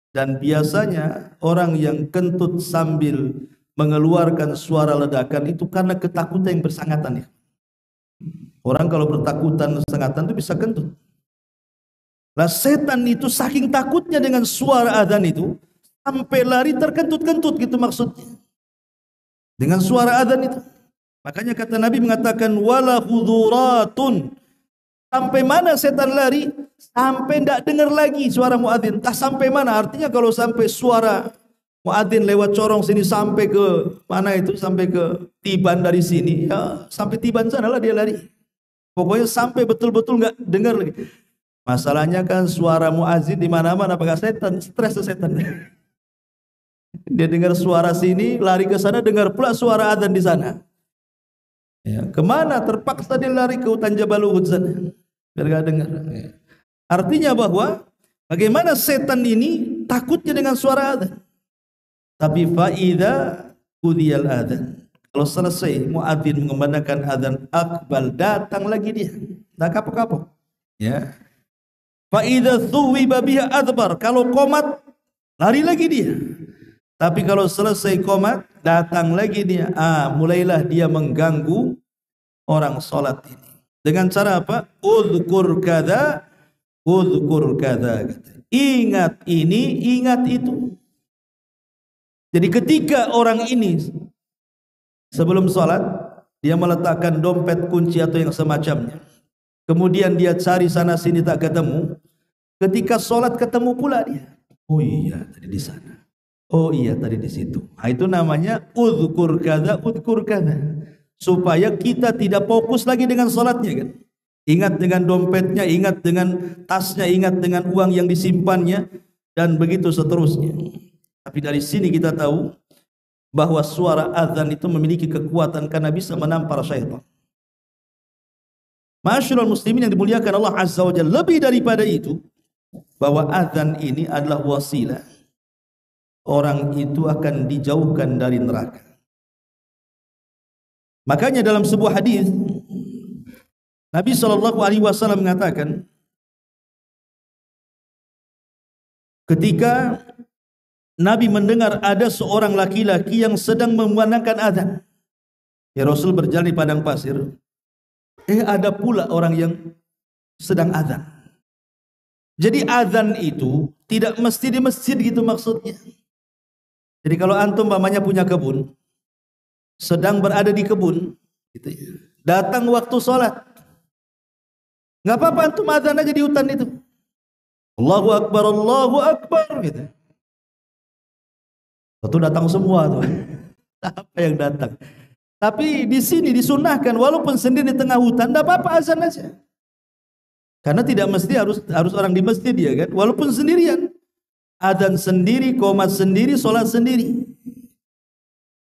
Dan biasanya orang yang kentut sambil mengeluarkan suara ledakan itu karena ketakutan yang bersangatan ya. Orang kalau bertakutan bersangatan itu bisa kentut. Nah, setan itu saking takutnya dengan suara azan itu sampai lari terkentut-kentut, gitu maksudnya. Dengan suara azan itu. Makanya kata Nabi mengatakan wala huduratun. Sampai mana setan lari? Sampai tidak dengar lagi suara muadzin. Tak sampai mana? Artinya kalau sampai suara muadzin lewat corong sini sampai ke mana itu, sampai ke Tiban dari sini, ya sampai Tiban sana lah dia lari. Pokoknya sampai betul-betul enggak dengar lagi. Masalahnya kan suara muadzin di mana-mana, apakah setan? Stres setan. Dia dengar suara sini, lari ke sana, dengar pula suara adzan di sana. Ya, kemana? Terpaksa dia lari ke hutan Jabal Uhud sana, biar enggak dengar. Ya. Artinya bahwa bagaimana setan ini takutnya dengan suara adzan. Tapi faida qudiyal adzan, kalau selesai muadzin mengumandangkan adzan akbal, datang lagi dia, tak kapok-kapok. Ya. Faida thuwiba biha adbar, kalau qomat lari lagi dia. Tapi kalau selesai qomat datang lagi dia. Mulailah dia mengganggu orang salat ini. Dengan cara apa? Udzkur kadza, udzkur kadza. Ingat ini, ingat itu. Jadi ketika orang ini sebelum salat dia meletakkan dompet, kunci atau yang semacamnya, kemudian dia cari sana sini tak ketemu, ketika salat ketemu pula dia. Oh iya tadi di sana. Oh iya tadi di situ. Itu namanya udzkur kadza, udzkur kadza. Supaya kita tidak fokus lagi dengan salatnya kan. Ingat dengan dompetnya, ingat dengan tasnya, ingat dengan uang yang disimpannya, dan begitu seterusnya. Tapi dari sini kita tahu bahwa suara azan itu memiliki kekuatan karena bisa menampar syaitan. Ma'asyiral muslimin yang dimuliakan Allah Azza wa Jalla, lebih daripada itu, bahwa azan ini adalah wasilah. Orang itu akan dijauhkan dari neraka. Makanya dalam sebuah hadis Nabi SAW mengatakan, ketika Nabi mendengar ada seorang laki-laki yang sedang memandangkan azan, ya Rasul berjalan di padang pasir, ada pula orang yang sedang azan. Jadi azan itu tidak mesti di masjid gitu maksudnya. Jadi kalau antum umpamanya punya kebun, sedang berada di kebun, gitu ya, datang waktu sholat, nggak apa-apa antum azan aja di hutan itu, Allahu Akbar, gitu. Itu datang semua tuh. Apa yang datang? Tapi di sini disunahkan walaupun sendiri di tengah hutan, nggak apa-apa azan aja. Karena tidak mesti harus orang di masjid ya kan, walaupun sendirian. Adzan sendiri, qomat sendiri, sholat sendiri.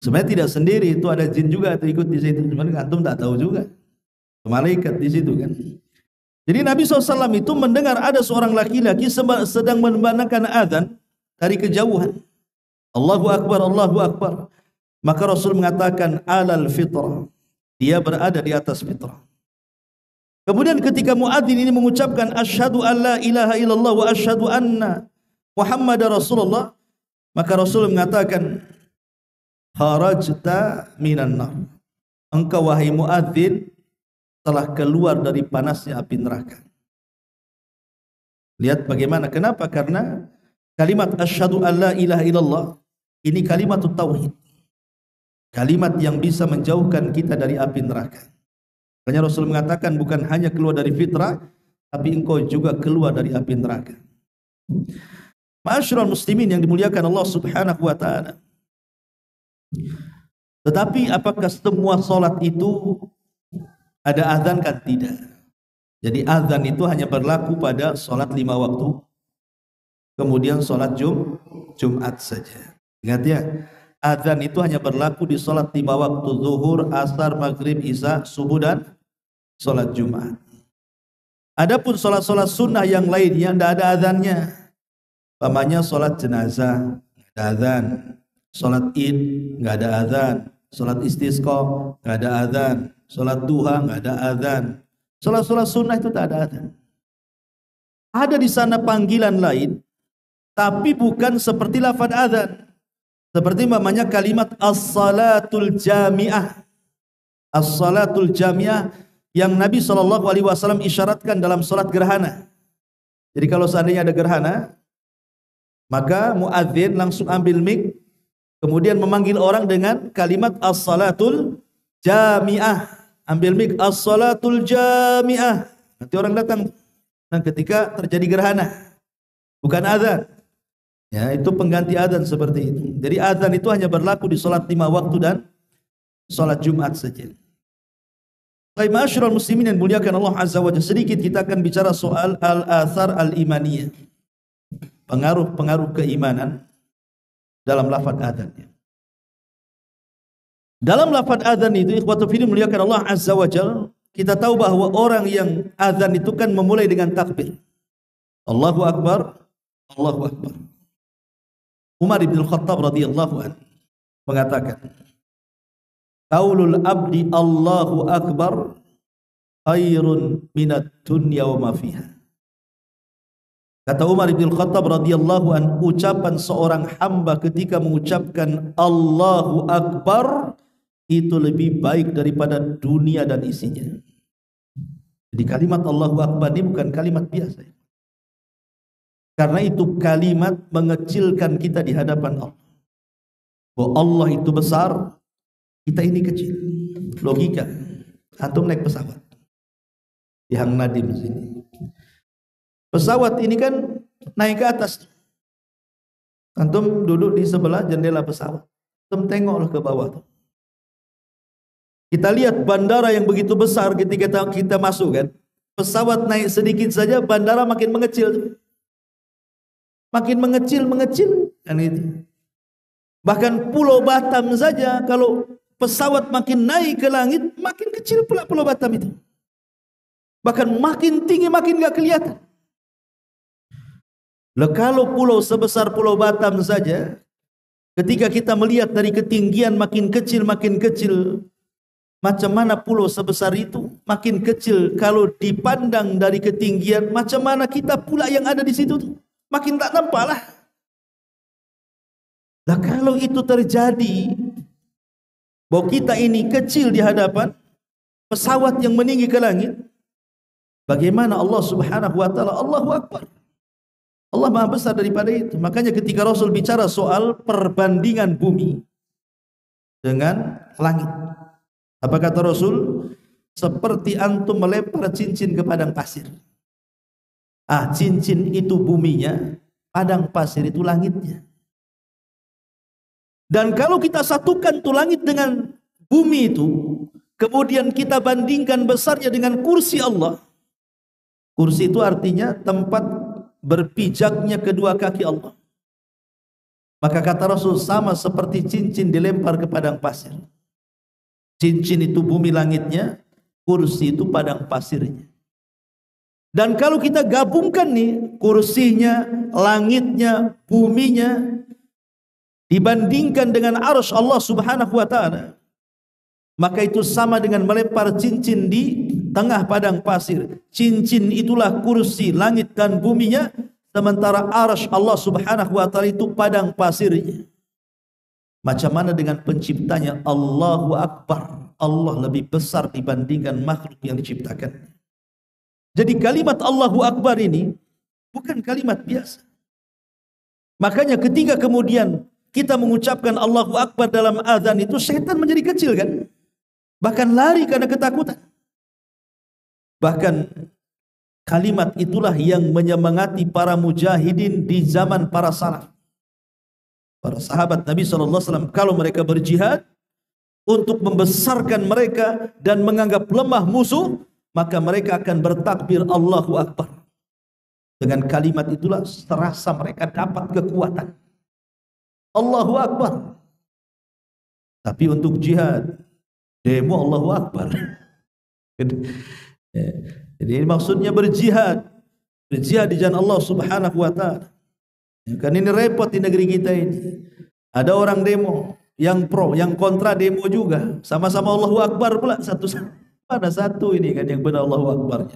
Sebenarnya tidak sendiri, itu ada jin juga itu ikut di situ. Cuman antum tak tahu juga. Malaikat di situ kan. Jadi Nabi SAW itu mendengar ada seorang laki-laki sedang memandangkan adzan dari kejauhan. Allahu Akbar, Allahu Akbar. Maka Rasul mengatakan alal fitrah, dia berada di atas fitrah. Kemudian ketika muadzin ini mengucapkan asyhadu an la ilaha illallah wa asyhadu anna Muhammad Rasulullah, maka Rasul mengatakan kharajta minan nar, engkau wahai muadzin telah keluar dari panasnya api neraka. Lihat bagaimana, kenapa? Karena kalimat asyhadu an la ilaha illallah ini kalimat tauhid. Kalimat yang bisa menjauhkan kita dari api neraka. Makanya Rasul mengatakan bukan hanya keluar dari fitrah, tapi engkau juga keluar dari api neraka. Ma'asyiral muslimin yang dimuliakan Allah Subhanahu wa taala. Tetapi apakah semua salat itu ada azan? Kan tidak. Jadi azan itu hanya berlaku pada salat 5 waktu. Kemudian salat Jumat saja. Ingat ya, azan itu hanya berlaku di salat 5 waktu: zuhur, asar, maghrib, isya, subuh dan salat Jumat. Adapun salat-salat sunnah yang lainnya tidak ada azannya. Umpamanya salat jenazah enggak ada azan, salat Id enggak ada azan, salat istisqa enggak ada azan, salat duha enggak ada azan. Salat-salat sunnah itu tak ada azan. Ada di sana panggilan lain, tapi bukan seperti lafaz azan. Seperti umpamanya kalimat as-salatul jami'ah. As-salatul jami'ah yang Nabi SAW isyaratkan dalam salat gerhana. Jadi kalau seandainya ada gerhana, maka muadzin langsung ambil mic, kemudian memanggil orang dengan kalimat as-salatul jami'ah. Ambil mic, as-salatul jami'ah. Nanti orang datang. Dan ketika terjadi gerhana, bukan azan. Ya, itu pengganti azan seperti itu. Jadi azan itu hanya berlaku di salat 5 waktu dan salat Jumat saja. Baik, ma'asyiral muslimin yang muliakan Allah Azza wa Jalla, sedikit kita akan bicara soal al-athar al-imaniyah. Pengaruh-pengaruh keimanan dalam lafaz azannya. Dalam lafaz azan itu, ikhwatu fillah muliakan Allah Azza wa Jalla, kita tahu bahwa orang yang azan itu kan memulai dengan takbir. Allahu Akbar, Allahu Akbar. Umar bin Khattab radhiyallahu anhu mengatakan, qaulul abdi Allahu Akbar khairun minad dunya wa ma fiha. Kata Umar bin Khattab radhiyallahu anhu, ucapan seorang hamba ketika mengucapkan Allahu Akbar itu lebih baik daripada dunia dan isinya. Jadi kalimat Allahu Akbar ini bukan kalimat biasa. Karena itu kalimat mengecilkan kita di hadapan Allah. Bahwa Allah itu besar, kita ini kecil. Logika. Antum naik pesawat di Hang Nadim sini. Pesawat ini kan naik ke atas. Antum duduk di sebelah jendela pesawat. Antum tengoklah ke bawah tuh. Kita lihat bandara yang begitu besar ketika kita masuk kan. Pesawat naik sedikit saja, bandara makin mengecil. Makin mengecil kan itu. Bahkan Pulau Batam saja, kalau pesawat makin naik ke langit, makin kecil pula Pulau Batam itu. Bahkan makin tinggi makin gak kelihatan. Lah kalau pulau sebesar Pulau Batam saja, ketika kita melihat dari ketinggian makin kecil, macam mana pulau sebesar itu makin kecil kalau dipandang dari ketinggian, macam mana kita pula yang ada di situ tuh? Makin tak nampak lah. Nah kalau itu terjadi, bahwa kita ini kecil di hadapan pesawat yang meninggi ke langit, bagaimana Allah Subhanahu wa taala? Allahu Akbar. Allah Maha besar daripada itu. Makanya ketika Rasul bicara soal perbandingan bumi dengan langit, apa kata Rasul? Seperti antum melempar cincin ke padang pasir. Cincin itu buminya, padang pasir itu langitnya. Dan kalau kita satukan tuh langit dengan bumi itu, kemudian kita bandingkan besarnya dengan kursi Allah. Kursi itu artinya tempat berpijaknya kedua kaki Allah. Maka kata Rasul, sama seperti cincin dilempar ke padang pasir. Cincin itu bumi langitnya, kursi itu padang pasirnya. Dan kalau kita gabungkan nih, kursinya, langitnya, buminya, dibandingkan dengan arsy Allah Subhanahu wa taala, maka itu sama dengan melempar cincin di tengah padang pasir. Cincin itulah kursi, langit dan buminya, sementara arsy Allah Subhanahu wa taala itu padang pasirnya. Macam mana dengan penciptanya? Allahu Akbar. Allah lebih besar dibandingkan makhluk yang diciptakan. Jadi kalimat Allahu Akbar ini bukan kalimat biasa. Makanya ketika kemudian kita mengucapkan Allahu Akbar dalam azan itu, setan menjadi kecil kan? Bahkan lari karena ketakutan. Bahkan kalimat itulah yang menyemangati para mujahidin di zaman para salaf. Para sahabat Nabi SAW kalau mereka berjihad untuk membesarkan mereka dan menganggap lemah musuh, maka mereka akan bertakbir Allahu Akbar. Dengan kalimat itulah terasa mereka dapat kekuatan. Allahu Akbar. Tapi untuk jihad, demo Allahu Akbar. Jadi ini maksudnya berjihad. Berjihad di jalan Allah Subhanahu wa taala. Kan ini repot di negeri kita ini. Ada orang demo, yang pro, yang kontra demo juga. Sama-sama Allahu Akbar pula pada satu ini kan yang benar Allahu Akbar.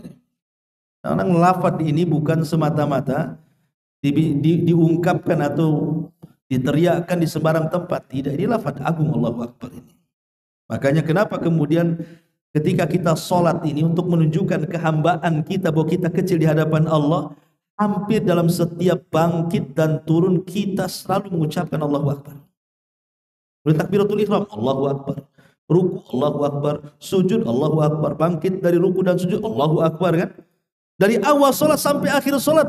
Orang lafaz ini bukan semata-mata diungkapkan atau diteriakkan di sembarang tempat. Tidak, ini lafaz agung Allahu Akbar ini. Makanya kenapa kemudian ketika kita sholat ini untuk menunjukkan kehambaan kita bahwa kita kecil di hadapan Allah, hampir dalam setiap bangkit dan turun kita selalu mengucapkan Allahu Akbar. Mulai takbiratul ihram, Allahu Akbar. Ruku, Allahu Akbar. Sujud, Allahu Akbar. Bangkit dari ruku dan sujud, Allahu Akbar kan. Dari awal sholat sampai akhir sholat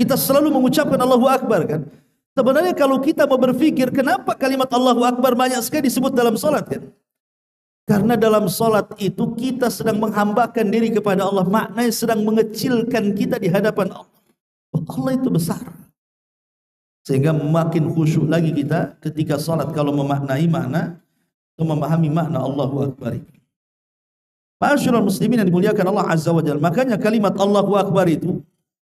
kita selalu mengucapkan Allahu Akbar kan. Sebenarnya kalau kita mau berpikir kenapa kalimat Allahu Akbar banyak sekali disebut dalam sholat kan. Karena dalam sholat itu kita sedang menghambakan diri kepada Allah. Maknanya sedang mengecilkan kita di hadapan Allah. Allah itu besar. Sehingga makin khusyuk lagi kita ketika sholat kalau memaknai makna atau memahami makna Allahu Akbar. Ma'asyiral muslimin yang dimuliakan Allah Azza wa Jalla. Makanya kalimat Allahu Akbar itu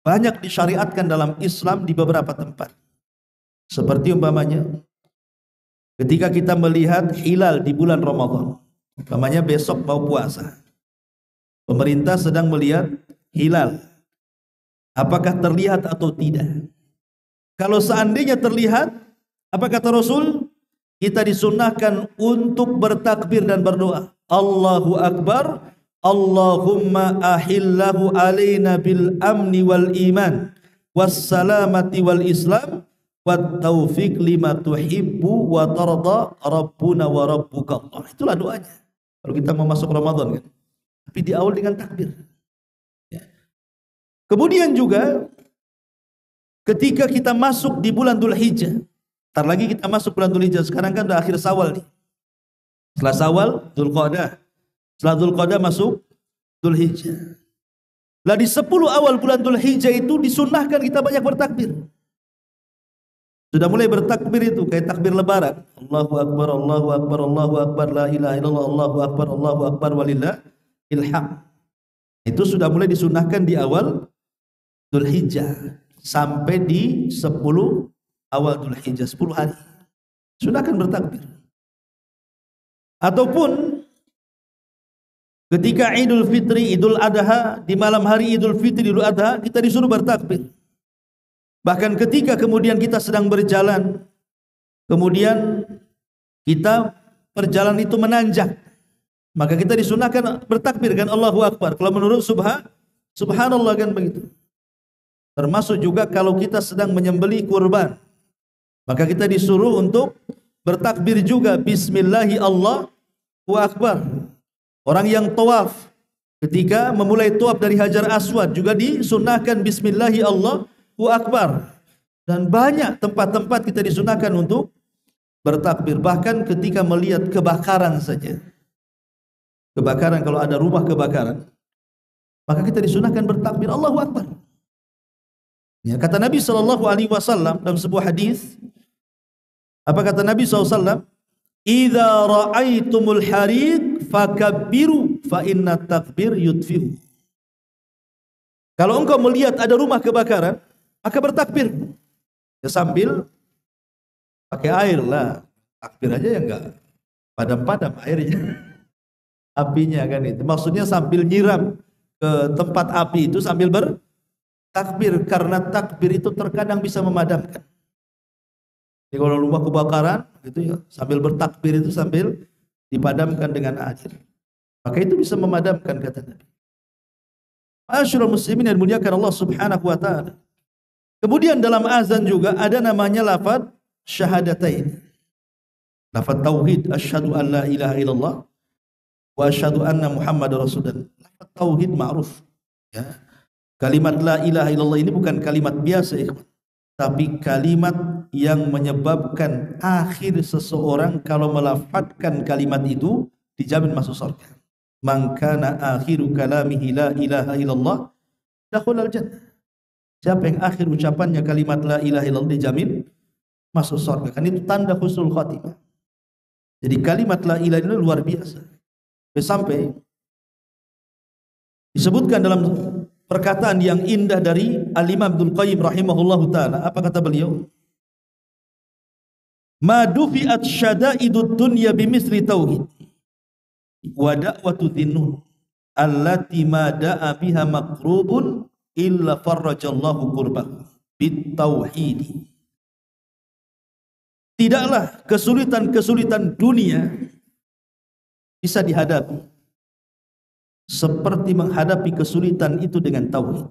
banyak disyariatkan dalam Islam di beberapa tempat. Seperti umpamanya ketika kita melihat hilal di bulan Ramadan. Umpamanya besok mau puasa. Pemerintah sedang melihat hilal. Apakah terlihat atau tidak? Kalau seandainya terlihat, apa kata Rasul? Kita disunnahkan untuk bertakbir dan berdoa. Allahu Akbar. Allahumma ahillahu alaina bil amni wal iman was salamati wal islam wat taufiq lima tuhibbu wa tarda rabbuna wa rabbuka Allah. Itulah doanya. Kalau kita mau masuk Ramadan kan. Tapi di awal dengan takbir. Ya. Kemudian juga ketika kita masuk di bulan Dzulhijjah. Entar lagi kita masuk bulan Dzulhijjah. Sekarang kan udah akhir Syawal nih. Setelah Syawal, Dzulqa'dah. Setelah Dzulqa'dah masuk Dzulhijjah. Lah di 10 awal bulan Dzulhijjah itu disunnahkan kita banyak bertakbir. Sudah mulai bertakbir itu kayak takbir lebaran. Allahu Akbar, Allahu Akbar, Allahu Akbar, la ilaha illallah, Allahu Akbar walillahil hamd. Itu sudah mulai disunnahkan di awal Dzulhijjah sampai di 10 awal Dzulhijjah, 10 hari. Sunahkan bertakbir. Ataupun ketika Idul Fitri, Idul Adha, di malam hari Idul Fitri, Idul Adha, kita disuruh bertakbir. Bahkan ketika kemudian kita sedang berjalan, kemudian kita perjalanan itu menanjak, maka kita disunahkan bertakbir kan Allahu Akbar. Kalau menurut subhanallah kan begitu. Termasuk juga kalau kita sedang menyembelih kurban, maka kita disuruh untuk bertakbir juga. Bismillahi Allahu Akbar. Orang yang tawaf ketika memulai tawaf dari Hajar Aswad juga disunahkan Bismillahi Allahu Akbar. Dan banyak tempat-tempat kita disunahkan untuk bertakbir. Bahkan ketika melihat kebakaran saja. Kebakaran, kalau ada rumah kebakaran, maka kita disunahkan bertakbir Allahu Akbar. Ya, kata Nabi SAW dalam sebuah hadis, apa kata Nabi SAW? Idza ra'aitumul hariq fakabbiru fa inna takbir yudfi'u. Kalau engkau melihat ada rumah kebakaran, maka bertakbir. Ya sambil pakai air lah. Takbir aja ya enggak padam-padam airnya. Apinya kan itu. Maksudnya sambil nyiram ke tempat api itu sambil bertakbir, karena takbir itu terkadang bisa memadamkan. Jadi kalau rumah kebakaran gitu ya, sambil bertakbir itu sambil dipadamkan dengan air. Maka itu bisa memadamkan kata Nabi. Ma'asyiral muslimin yang dimuliakan Allah Subhanahu wa taala. Kemudian dalam azan juga ada namanya lafaz syahadatain. Lafaz tauhid, asyhadu an la ilaha illallah wa asyhadu anna Muhammadar Rasulullah. Lafaz tauhid ma'ruf. Ya. Kalimat la ilaha illallah ini bukan kalimat biasa, ya, tapi kalimat yang menyebabkan akhir seseorang kalau melafadzkan kalimat itu dijamin masuk surga. Man kana akhiru kalamihi la ilaha illallah dakhulal jannah. Siapa yang akhir ucapannya kalimat la ilaha illallah dijamin masuk surga. Kan itu tanda husnul khatimah. Jadi kalimat la ilaha illallah luar biasa. Sampai disebutkan dalam perkataan yang indah dari Al-Imam Ibnul Qayyim rahimahullahu taala. Apa kata beliau? Ma dufi'at syada'idud dunya bimithli tauhid wa da'watu dhinnun allati ma da'a biha maqrubun illa farrajallahu qurbahu bit tauhid. Tidaklah kesulitan-kesulitan dunia bisa dihadapi seperti menghadapi kesulitan itu dengan tauhid.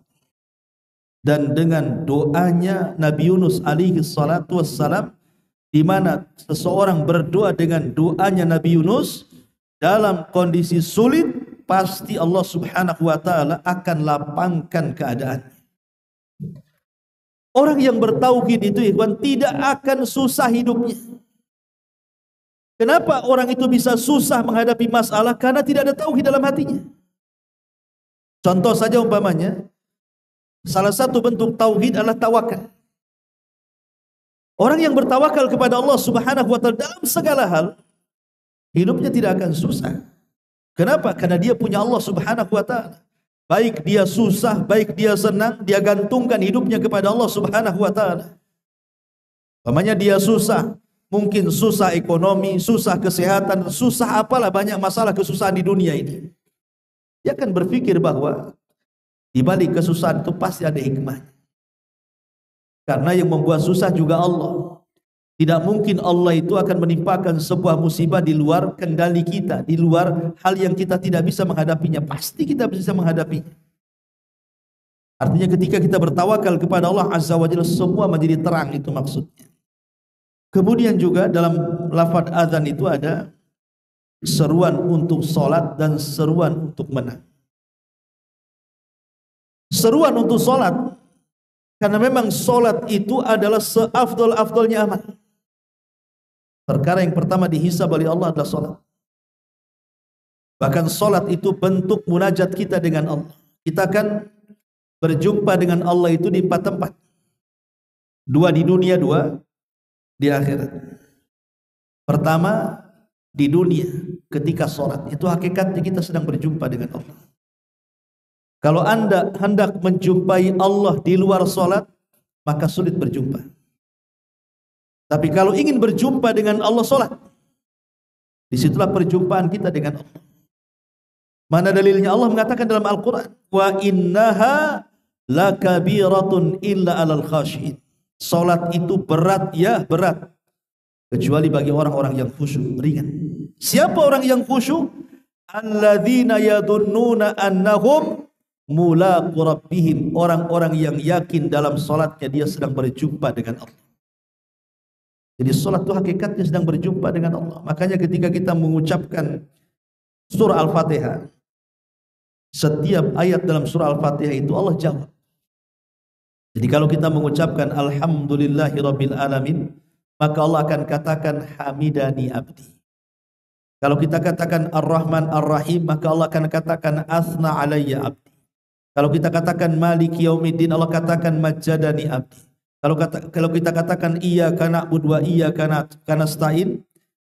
Dan dengan doanya Nabi Yunus alaihi salatu wassalam, di mana seseorang berdoa dengan doanya Nabi Yunus dalam kondisi sulit, pasti Allah Subhanahu wa taala akan lapangkan keadaannya. Orang yang bertauhid itu, ikhwan, tidak akan susah hidupnya. Kenapa orang itu bisa susah menghadapi masalah? Karena tidak ada tauhid dalam hatinya. Contoh saja umpamanya, salah satu bentuk tauhid adalah tawakal. Orang yang bertawakal kepada Allah Subhanahu wa taala dalam segala hal, hidupnya tidak akan susah. Kenapa? Karena dia punya Allah Subhanahu wa taala. Baik dia susah, baik dia senang, dia gantungkan hidupnya kepada Allah Subhanahu wa taala. Umpamanya dia susah, mungkin susah ekonomi, susah kesehatan, susah apalah, banyak masalah kesusahan di dunia ini. Dia akan berpikir bahwa di balik kesusahan itu pasti ada hikmah. Karena yang membuat susah juga Allah. Tidak mungkin Allah itu akan menimpakan sebuah musibah di luar kendali kita, di luar hal yang kita tidak bisa menghadapinya. Pasti kita bisa menghadapinya. Artinya ketika kita bertawakal kepada Allah Azza wa Jalla, semua menjadi terang, itu maksudnya. Kemudian juga dalam lafaz azan itu ada seruan untuk sholat dan seruan untuk menang. Seruan untuk sholat, karena memang sholat itu adalah seafdol-afdolnya amal. Perkara yang pertama dihisab oleh Allah adalah sholat. Bahkan sholat itu bentuk munajat kita dengan Allah. Kita akan berjumpa dengan Allah itu di 4 tempat. 2 di dunia, 2 di akhirat. Pertama di dunia ketika sholat, itu hakikatnya kita sedang berjumpa dengan Allah. Kalau Anda hendak menjumpai Allah di luar sholat, maka sulit berjumpa. Tapi kalau ingin berjumpa dengan Allah, sholat. Disitulah perjumpaan kita dengan Allah. Mana dalilnya? Allah mengatakan dalam Al-Quran, wa innaha lakabiratun illa alal khashiin. Sholat itu berat, ya berat, kecuali bagi orang-orang yang khusyuk, ringan. Siapa orang yang khusyuk? Alladzina yadunnuna annahum mulaqu rabbihim. Orang-orang yang yakin dalam sholatnya dia sedang berjumpa dengan Allah. Jadi sholat itu hakikatnya sedang berjumpa dengan Allah. Makanya ketika kita mengucapkan surah Al-Fatihah, setiap ayat dalam surah Al-Fatihah itu Allah jawab. Jadi kalau kita mengucapkan Alhamdulillahirabbil alamin, maka Allah akan katakan hamidani abdi. Kalau kita katakan Ar-Rahman Ar-Rahim, maka Allah akan katakan asna alayya abdi. Kalau kita katakan Maliki Yaumiddin, Allah katakan majjadani abdi. Kalau kita katakan iyyaka na'budu wa iyyaka nasta'in,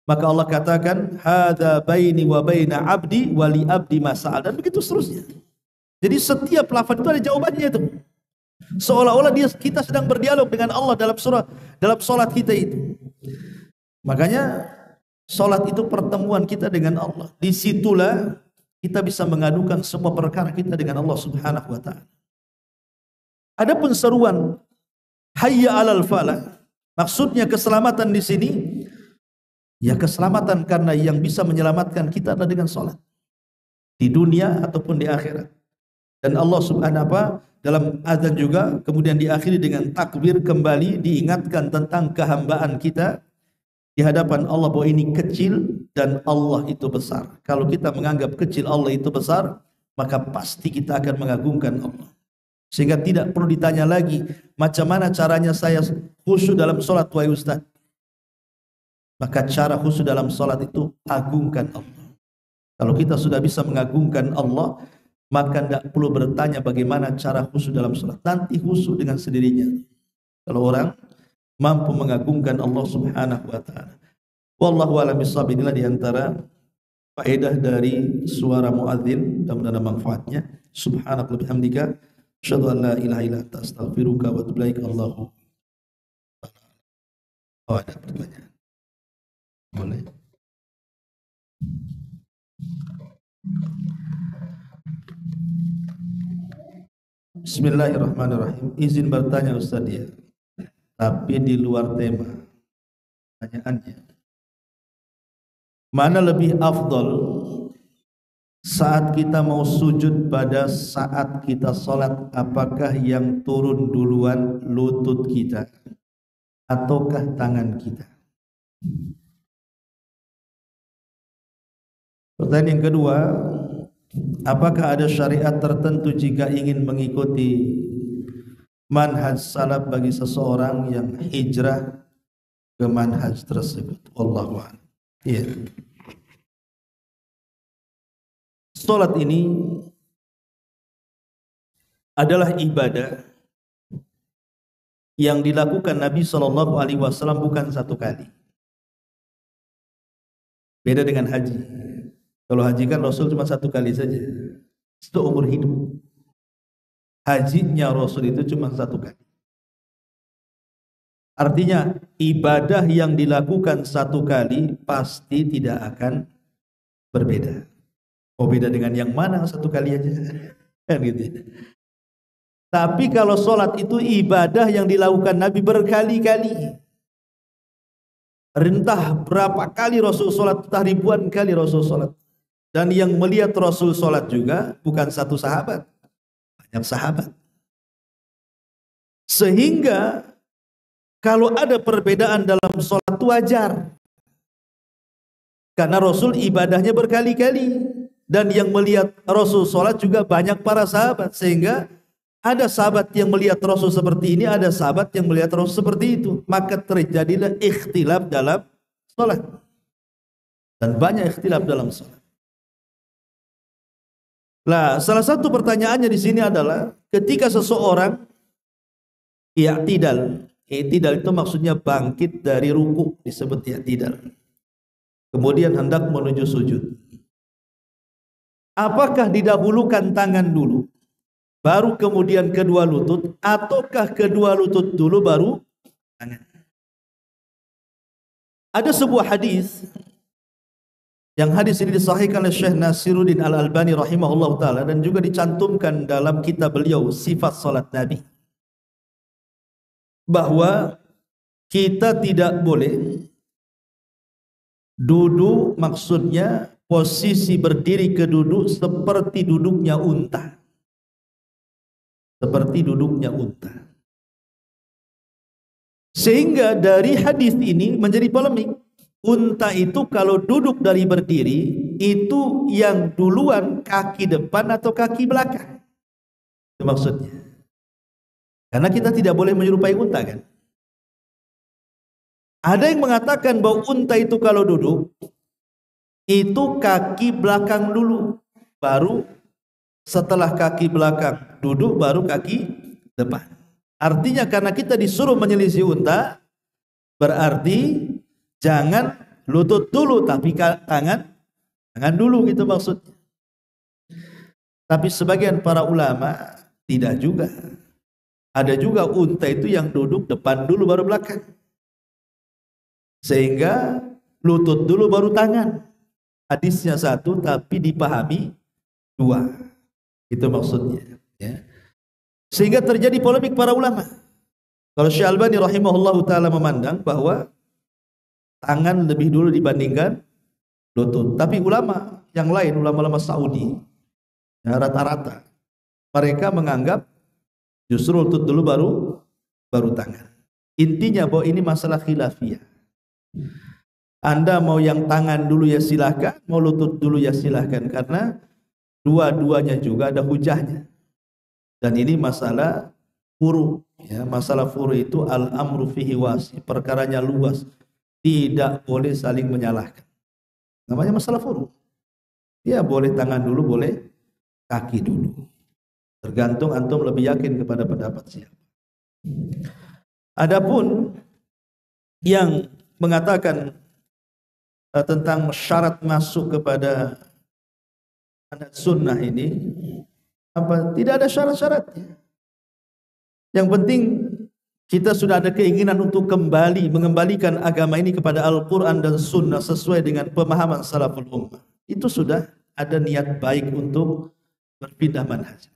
maka Allah katakan hadza baini wa baina abdi wa li abdi ma sa'al, dan begitu seterusnya. Jadi setiap lafaz itu ada jawabannya itu. Seolah-olah kita sedang berdialog dengan Allah dalam salat kita itu. Makanya salat itu pertemuan kita dengan Allah. Disitulah kita bisa mengadukan semua perkara kita dengan Allah Subhanahu wa taala. Adapun seruan hayya 'alal falah, maksudnya keselamatan di sini, ya keselamatan karena yang bisa menyelamatkan kita adalah dengan salat. Di dunia ataupun di akhirat. Dan Allah subhanahu wa ta'ala dalam azan juga kemudian diakhiri dengan takbir, kembali diingatkan tentang kehambaan kita di hadapan Allah bahwa ini kecil dan Allah itu besar. Kalau kita menganggap kecil Allah itu besar, maka pasti kita akan mengagungkan Allah. Sehingga tidak perlu ditanya lagi, macam mana caranya saya khusyuk dalam sholat, wahai Ustaz? Maka cara khusyuk dalam sholat itu agungkan Allah. Kalau kita sudah bisa mengagungkan Allah, maka tidak perlu bertanya bagaimana cara khusyuk dalam sholat. Nanti khusyuk dengan sendirinya. Kalau orang mampu mengagungkan Allah subhanahu wa ta'ala. Wallahu a'lam bishawab. Inilah diantara faedah dari suara muadzin dan ada manfaatnya. Subhanallah bihamdika asyhadu an la ilaha illa anta astaghfiruka wa atubu ilaik. Allahu. Oh, ada pertanyaan. Boleh. Bismillahirrahmanirrahim. Izin bertanya Ustaz ya, tapi di luar tema. Pertanyaannya, mana lebih afdol saat kita mau sujud pada saat kita sholat? Apakah yang turun duluan lutut kita ataukah tangan kita? Pertanyaan yang kedua, apakah ada syariat tertentu jika ingin mengikuti manhaj salaf bagi seseorang yang hijrah ke manhaj tersebut? Wallahu a'lam. Iya. Salat ini adalah ibadah yang dilakukan Nabi SAW bukan satu kali. Beda dengan haji. Kalau haji kan Rasul cuma satu kali saja, seumur hidup. Hajinya Rasul itu cuma satu kali. Artinya ibadah yang dilakukan satu kali pasti tidak akan berbeda. Oh, beda dengan yang mana satu kali aja kan gitu. Tapi kalau sholat itu ibadah yang dilakukan Nabi berkali-kali. Entah berapa kali Rasul sholat, entah ribuan kali Rasul sholat. Dan yang melihat Rasul sholat juga bukan satu sahabat, banyak sahabat. Sehingga kalau ada perbedaan dalam sholat itu wajar. Karena Rasul ibadahnya berkali-kali. Dan yang melihat Rasul sholat juga banyak para sahabat. Sehingga ada sahabat yang melihat Rasul seperti ini, ada sahabat yang melihat Rasul seperti itu. Maka terjadilah ikhtilaf dalam sholat. Dan banyak ikhtilaf dalam sholat. Nah, salah satu pertanyaannya di sini adalah ketika seseorang i'tidal itu maksudnya bangkit dari ruku, disebut i'tidal. Kemudian hendak menuju sujud. Apakah didahulukan tangan dulu, baru kemudian kedua lutut, ataukah kedua lutut dulu baru tangan? Ada sebuah hadis, yang hadis ini disahihkan oleh Syekh Nasiruddin Al-Albani rahimahullah ta'ala dan juga dicantumkan dalam kitab beliau Sifat Salat Nabi, bahwa kita tidak boleh duduk, maksudnya posisi berdiri ke duduk seperti duduknya unta. Seperti duduknya unta. Sehingga dari hadis ini menjadi polemik. Unta itu kalau duduk dari berdiri, itu yang duluan kaki depan atau kaki belakang? Itu maksudnya. Karena kita tidak boleh menyerupai unta kan. Ada yang mengatakan bahwa unta itu kalau duduk, itu kaki belakang dulu. Baru setelah kaki belakang duduk, baru kaki depan. Artinya karena kita disuruh menyelisih unta, berarti jangan lutut dulu, tapi tangan dulu, gitu maksudnya. Tapi sebagian para ulama tidak juga. Ada juga unta itu yang duduk depan dulu baru belakang. Sehingga lutut dulu baru tangan. Hadisnya satu tapi dipahami dua. Itu maksudnya. Ya. Sehingga terjadi polemik para ulama. Kalau Syekh Albani rahimahullahu ta'ala memandang bahwa tangan lebih dulu dibandingkan lutut. Tapi ulama yang lain, ulama-ulama Saudi, ya, rata-rata Mereka menganggap justru lutut dulu baru tangan. Intinya bahwa ini masalah khilafiyah. Anda mau yang tangan dulu ya silahkan, mau lutut dulu ya silahkan, karena dua-duanya juga ada hujahnya. Dan ini masalah furu, ya, masalah furu itu al-amru fihi wasi, perkaranya luas, tidak boleh saling menyalahkan. Namanya masalah furu. Ya boleh tangan dulu, boleh kaki dulu. Tergantung antum lebih yakin kepada pendapat siapa. Adapun yang mengatakan tentang syarat masuk kepada manhaj sunnah ini, apa? Tidak ada syarat-syaratnya. Yang penting kita sudah ada keinginan untuk mengembalikan agama ini kepada Al-Quran dan Sunnah sesuai dengan pemahaman salaful ummah. Itu sudah ada niat baik untuk berpindah manhaj.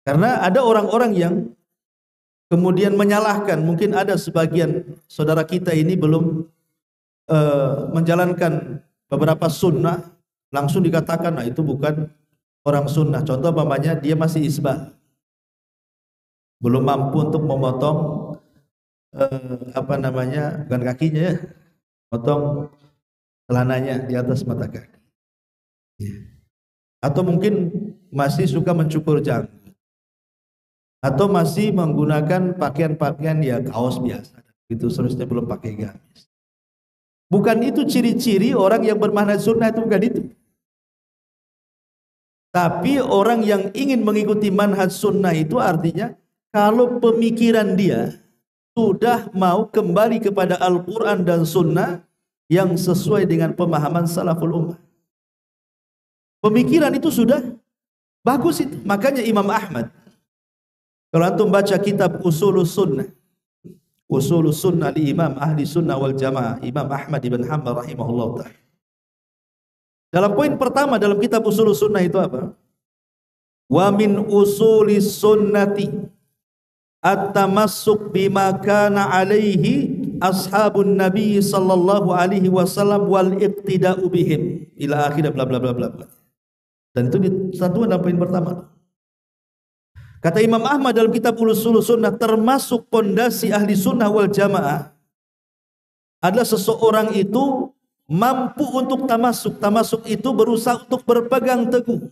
Karena ada orang-orang yang kemudian menyalahkan, mungkin ada sebagian saudara kita ini belum menjalankan beberapa sunnah, langsung dikatakan, nah itu bukan orang sunnah. Contoh umpamanya dia masih isbal, belum mampu untuk memotong bukan kakinya ya, potong celananya di atas mata kaki. Atau mungkin masih suka mencukur janggut, atau masih menggunakan pakaian-pakaian ya kaos biasa, itu seharusnya belum pakai gamis. Bukan itu ciri-ciri orang yang bermanhaj sunnah, itu bukan itu. Tapi orang yang ingin mengikuti manhaj sunnah itu artinya kalau pemikiran dia sudah mau kembali kepada Al-Quran dan Sunnah yang sesuai dengan pemahaman salaful ummah. Pemikiran itu sudah bagus itu. Makanya Imam Ahmad, kalau antum baca kitab Usulus Sunnah, Usulus Sunnah li Imam Ahli Sunnah wal Jamaah, Imam Ahmad ibn Hanbal rahimahullah ta'ala. Dalam poin pertama dalam kitab Usulus Sunnah itu apa? Wa min usulis sunnati at-tamassuk bima kana alaihi ashabun nabi sallallahu alaihi wasallam wal iqtida'u bihim ila akhir bla bla bla bla. Dan itu disatukan dalam poin pertama. Kata Imam Ahmad dalam kitab Usulus Sunnah, termasuk pondasi ahli sunnah wal jamaah adalah seseorang itu mampu untuk tamasuk. Tamasuk itu berusaha untuk berpegang teguh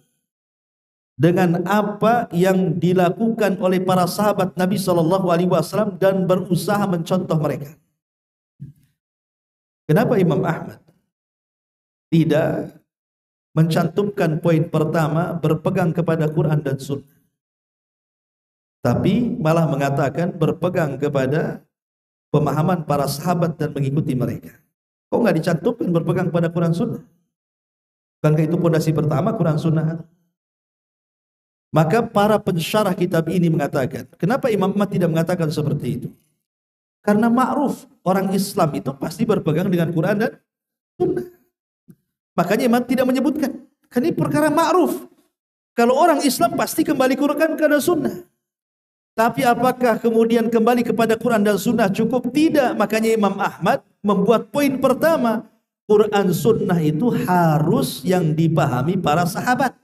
dengan apa yang dilakukan oleh para sahabat Nabi SAW dan berusaha mencontoh mereka. Kenapa Imam Ahmad tidak mencantumkan poin pertama berpegang kepada Quran dan Sunnah, tapi malah mengatakan berpegang kepada pemahaman para sahabat dan mengikuti mereka? Kok nggak dicantumkan berpegang pada Quran Sunnah? Bukankah itu pondasi pertama Quran Sunnah? Maka para pensyarah kitab ini mengatakan, kenapa Imam Ahmad tidak mengatakan seperti itu? Karena ma'ruf, orang Islam itu pasti berpegang dengan Quran dan Sunnah. Makanya Imam tidak menyebutkan. Kan ini perkara ma'ruf. Kalau orang Islam pasti kembali ke Quran dan Sunnah. Tapi apakah kemudian kembali kepada Quran dan Sunnah cukup? Tidak. Makanya Imam Ahmad membuat poin pertama, Quran Sunnah itu harus yang dipahami para sahabat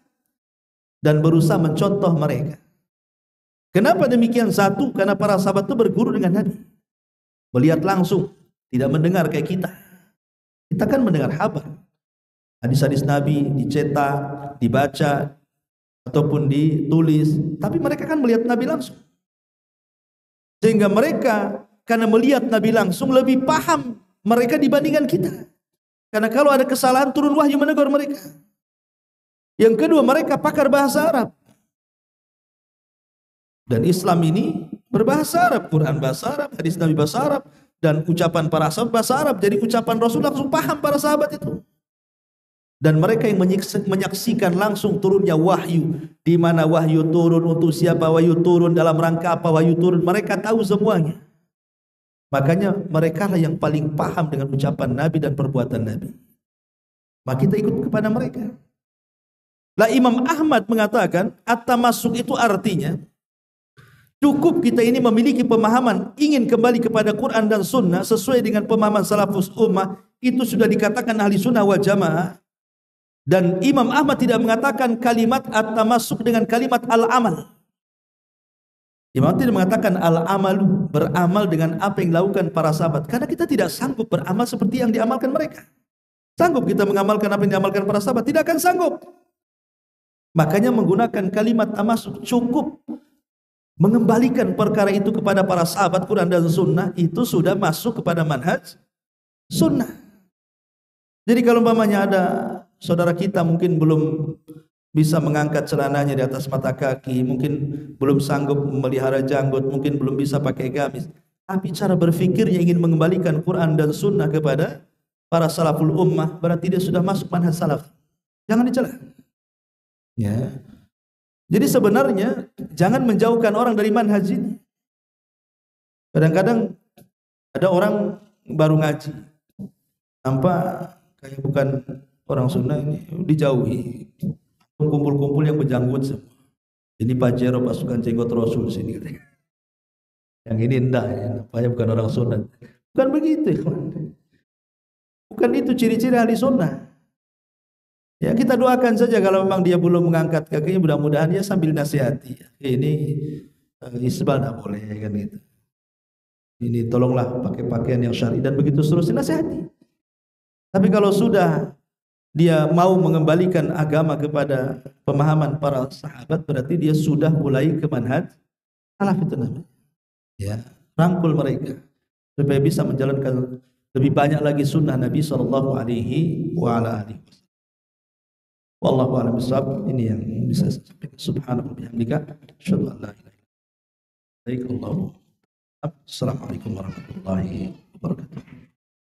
dan berusaha mencontoh mereka. Kenapa demikian? Satu, karena para sahabat itu berguru dengan Nabi, melihat langsung, tidak mendengar kayak kita. Kita kan mendengar kabar, hadis-hadis Nabi dicetak, dibaca ataupun ditulis, tapi mereka kan melihat Nabi langsung. Sehingga mereka karena melihat Nabi langsung lebih paham mereka dibandingkan kita. Karena kalau ada kesalahan turun wahyu menegur mereka. Yang kedua, mereka pakar bahasa Arab. Dan Islam ini berbahasa Arab, Quran bahasa Arab, hadis Nabi bahasa Arab, dan ucapan para sahabat bahasa Arab. Jadi ucapan Rasul langsung paham para sahabat itu. Dan mereka yang menyaksikan langsung turunnya wahyu, di mana wahyu turun, untuk siapa wahyu turun, dalam rangka apa wahyu turun, mereka tahu semuanya. Makanya mereka lah yang paling paham dengan ucapan Nabi dan perbuatan Nabi. Maka kita ikut kepada mereka. Lah Imam Ahmad mengatakan at-tamasuk itu artinya cukup kita ini memiliki pemahaman ingin kembali kepada Quran dan Sunnah sesuai dengan pemahaman salafus ummah, itu sudah dikatakan ahli sunnah wal jamaah. Dan Imam Ahmad tidak mengatakan kalimat at-tamassuk dengan kalimat al-amal. Imam Ahmad tidak mengatakan al-amalu, beramal dengan apa yang dilakukan para sahabat, karena kita tidak sanggup beramal seperti yang diamalkan mereka. Sanggup kita mengamalkan apa yang diamalkan para sahabat? Tidak akan sanggup. Makanya menggunakan kalimat tamasuk cukup mengembalikan perkara itu kepada para sahabat Quran dan Sunnah, itu sudah masuk kepada manhaj Sunnah. Jadi kalau umpamanya ada saudara kita mungkin belum bisa mengangkat celananya di atas mata kaki, mungkin belum sanggup memelihara janggut, mungkin belum bisa pakai gamis, tapi cara berfikirnya ingin mengembalikan Quran dan Sunnah kepada para salaful ummah, berarti dia sudah masuk manhaj salaf. Jangan dicela. Ya. Jadi sebenarnya jangan menjauhkan orang dari manhaj ini. Kadang-kadang ada orang baru ngaji, nampak kayak bukan orang Sunnah, ini dijauhi. Kumpul-kumpul yang berjanggut semua. Ini Pajero pasukan jenggot Rasul sini. Yang ini enggak, ya, nampaknya bukan orang Sunnah. Bukan begitu, bukan itu ciri-ciri ahli Sunnah. Ya, kita doakan saja kalau memang dia belum mengangkat kakinya, mudah-mudahan dia sambil nasihati. Ini isbal tidak boleh kan gitu. Ini tolonglah pakai pakaian yang syar'i dan begitu seterusnya, nasihati. Tapi kalau sudah dia mau mengembalikan agama kepada pemahaman para sahabat, berarti dia sudah mulai ke manhaj salaf itu namanya. Ya, rangkul mereka supaya bisa menjalankan lebih banyak lagi sunnah Nabi sallallahu alaihi wasallam. Wallahu a'lam bishawab. Ini yang bisa saya sampaikan. Subhanallah bihamdika asyhadu an la ilaha illa anta astaghfiruka wa atubu ilaik. Assalamualaikum warahmatullahi wabarakatuh.